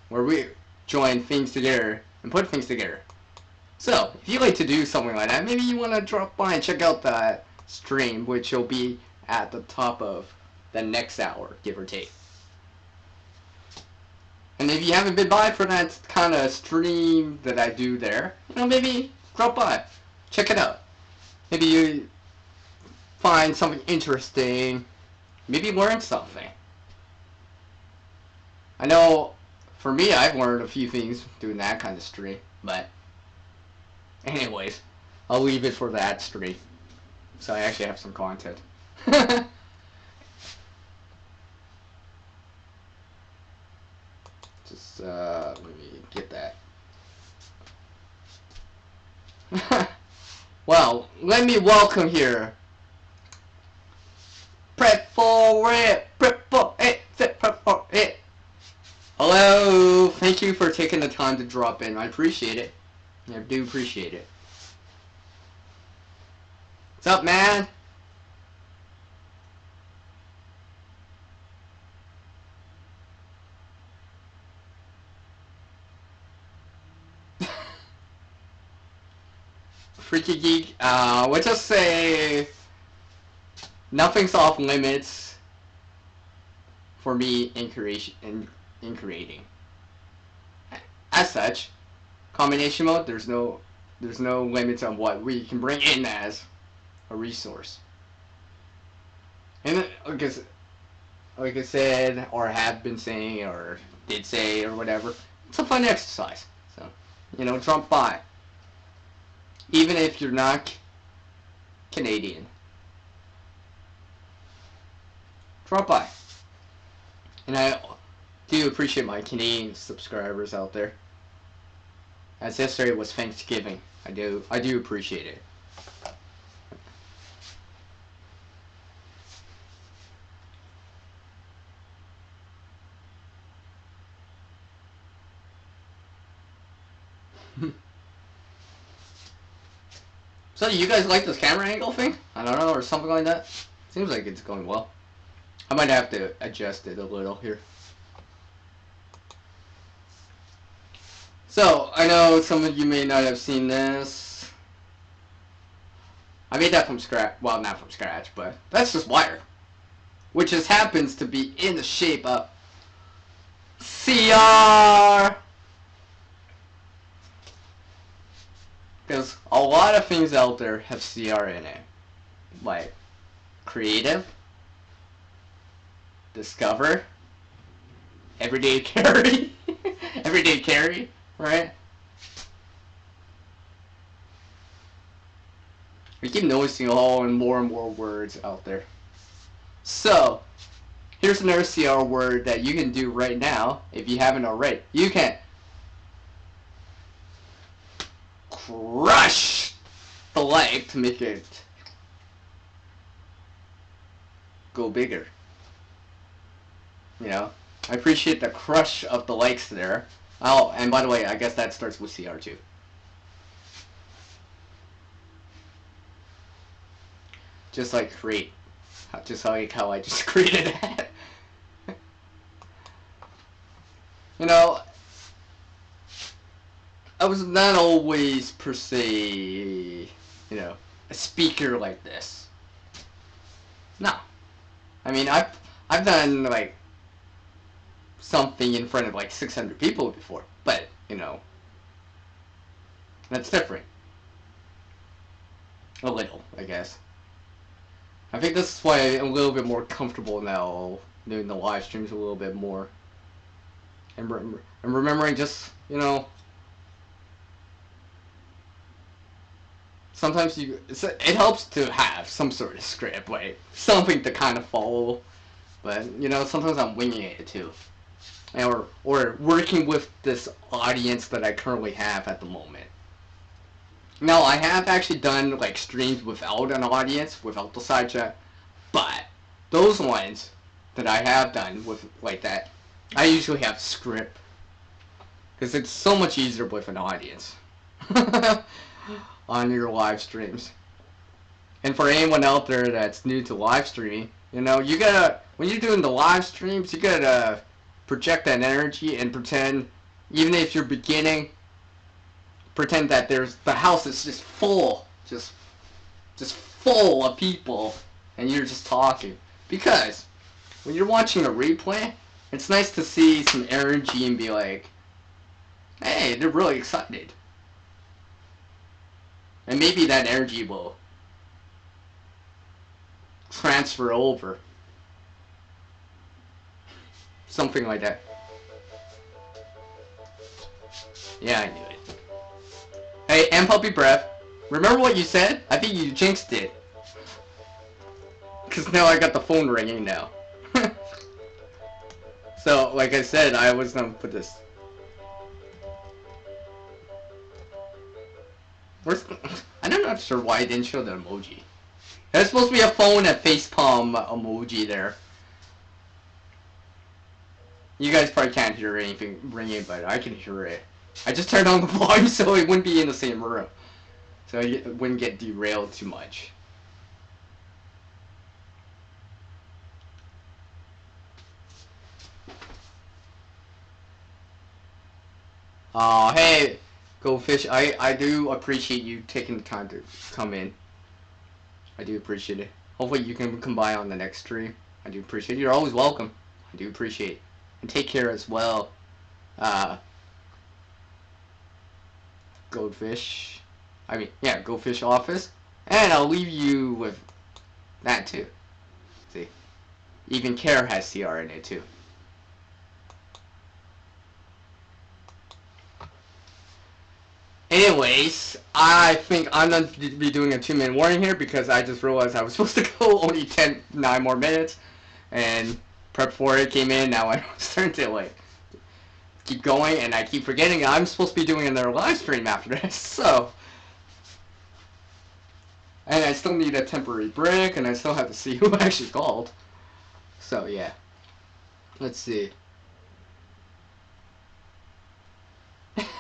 where we join things together and put things together. So, if you like to do something like that, maybe you want to drop by and check out that stream, which will be at the top of the next hour, give or take. And if you haven't been by for that kind of stream that I do there, you know, maybe drop by, check it out. Maybe you find something interesting, maybe learn something. I know, for me, I've learned a few things doing that kind of stream, but anyways, I'll leave it for that stream. So I actually have some content. Just, let me get that. Well, let me welcome here. Prep for it, prep for it, prep for it. Hello, thank you for taking the time to drop in. I appreciate it. I do appreciate it. What's up, man? Freaky Geek, we'll just say nothing's off limits for me in creating. As such, combination mode, there's no limits on what we can bring in as a resource. And like I said, or have been saying, or did say, or whatever, it's a fun exercise. So, you know, drop by. Even if you're not Canadian. Drop by. And I do appreciate my Canadian subscribers out there. As yesterday was Thanksgiving. I do appreciate it. So you guys like this camera angle thing? I don't know, or something like that? Seems like it's going well. I might have to adjust it a little here. So, I know some of you may not have seen this. I made that from scratch. Well, not from scratch, but that's just wire. Which just happens to be in the shape of CR. Because a lot of things out there have CR in it. Like creative, discover, everyday carry, everyday carry, right? We keep noticing and more words out there. So, here's another CR word that you can do right now if you haven't already. You can like to make it go bigger. You know, I appreciate the crush of the likes there. Oh, and by the way, I guess that starts with CR too. Just like create, just like how I just created that. You know, I was not always per se, you know, a speaker like this. No, I mean I've done like something in front of like 600 people before, but you know, that's different. A little, I guess. I think this is why I'm a little bit more comfortable now doing the live streams a little bit more. And remembering just, you know, sometimes it helps to have some sort of script, like something to kind of follow. But, you know, sometimes I'm winging it too. Or working with this audience that I currently have at the moment. Now, I have actually done like streams without an audience, without the side chat, but those ones that I have done with like that, I usually have script because it's so much easier with an audience on your live streams. And for anyone out there that's new to live streaming, you know, you gotta, when you're doing the live streams, you gotta project that energy and pretend, even if you're beginning, pretend that the house is just full, just full of people, and you're just talking. Because when you're watching a replay, it's nice to see some energy and be like, hey, they're really excited. And maybe that energy will transfer over. Something like that. Yeah, I knew it. Hey, and Puppy Breath, remember what you said? I think you jinxed it. Because now I got the phone ringing now. So, like I said, I was gonna put this. I'm not sure why I didn't show the emoji. There's supposed to be a phone and facepalm emoji there. You guys probably can't hear anything ringing, but I can hear it. I just turned on the volume so it wouldn't be in the same room. So it wouldn't get derailed too much. Oh, hey, Goldfish, I do appreciate you taking the time to come in. I do appreciate it. Hopefully you can come by on the next stream. I do appreciate it. You're always welcome. I do appreciate it. And take care as well, Goldfish. I mean, yeah, Goldfish Office. And I'll leave you with that too. See? Even Care has CR in it too. Anyways, I think I'm going to be doing a 2-minute warning here because I just realized I was supposed to go only 9 more minutes. And prep for it came in, now I'm starting to like keep going and I keep forgetting I'm supposed to be doing another live stream after this, so. And I still need a temporary break and I still have to see who actually called. So yeah. Let's see.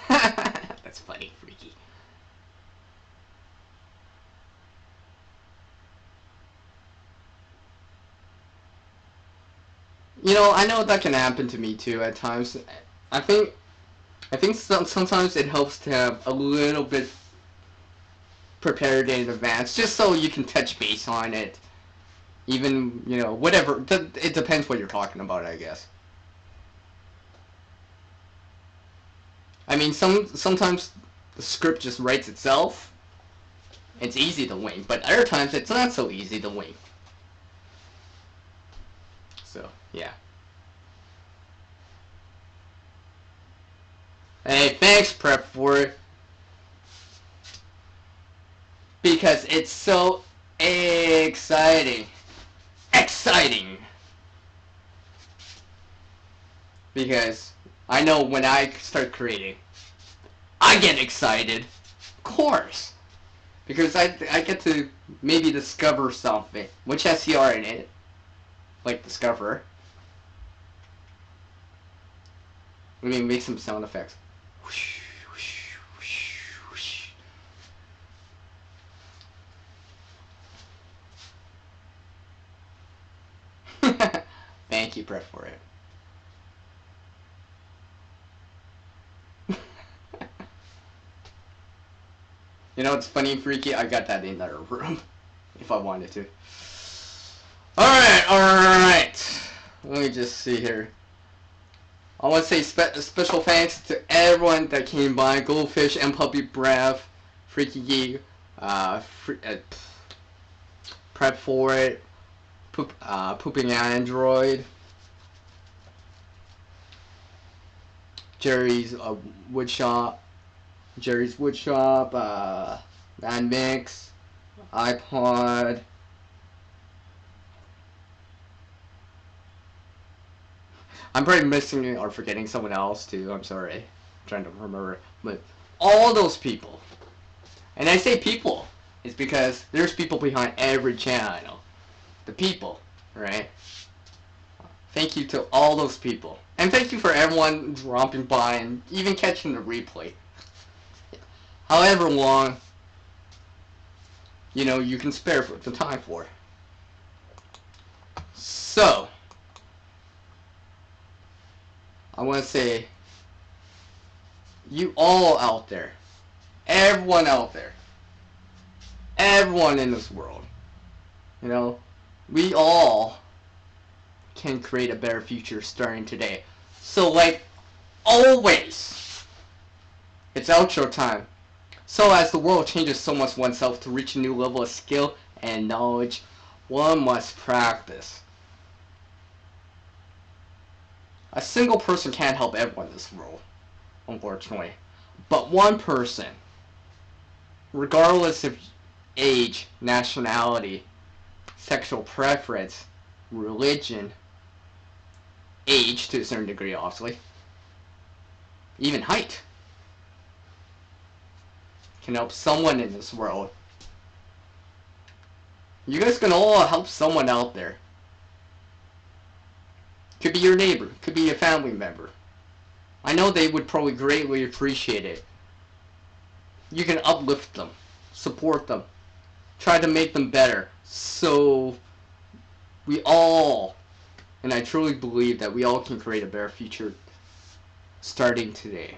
That's funny, freaky. You know, I know that can happen to me too at times. I think sometimes it helps to have a little bit prepared in advance, just so you can touch base on it. Even, you know, whatever. It depends what you're talking about, I guess. I mean, sometimes the script just writes itself. It's easy to wing, but other times it's not so easy to wing. So, yeah. Hey, thanks, Prep, for it. Because it's so exciting. Exciting! Because I know when I start creating, I get excited. Of course. Because I get to maybe discover something. Which has CR in it. Like discover. Let me make some sound effects. Whoosh, whoosh, whoosh, whoosh. Thank you, Brett, for it. You know what's funny, Freaky? I got that in another room. If I wanted to. Alright. Let me just see here. I want to say special thanks to everyone that came by. Goldfish and Puppy Breath, Freaky Geek, Prep for it, Pooping Android, Jerry's Woodshop, Mad Mix, iPod. I'm probably missing or forgetting someone else too. I'm sorry. I'm trying to remember. But all those people. And I say people. It's because there's people behind every channel. The people. Right? Thank you to all those people. And thank you for everyone dropping by and even catching the replay. However long, you can spare the time for. So, I want to say, you all out there, everyone out there, everyone in this world, we all can create a better future starting today. So like always, it's outro time. So as the world changes so much oneself to reach a new level of skill and knowledge, one must practice. A single person can't help everyone in this world, unfortunately. But one person, regardless of age, nationality, sexual preference, religion, age to a certain degree, obviously, even height, can help someone in this world. You guys can all help someone out there. Could be your neighbor, could be a family member. I know they would probably greatly appreciate it. You can uplift them, support them, try to make them better. So we all, and I truly believe that we all can create a better future starting today.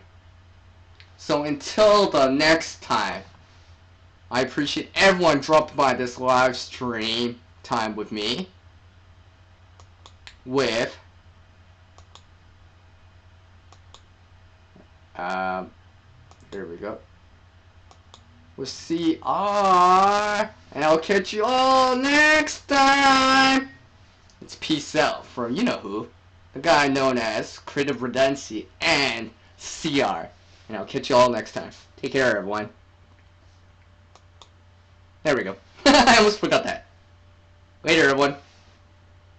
So until the next time, I appreciate everyone dropping by this live stream time with me. With here we go. With CR, and I'll catch you all next time. It's peace out from you-know-who, the guy known as Creative Redundancy and CR. And I'll catch you all next time. Take care, everyone. There we go. I almost forgot that. Later, everyone.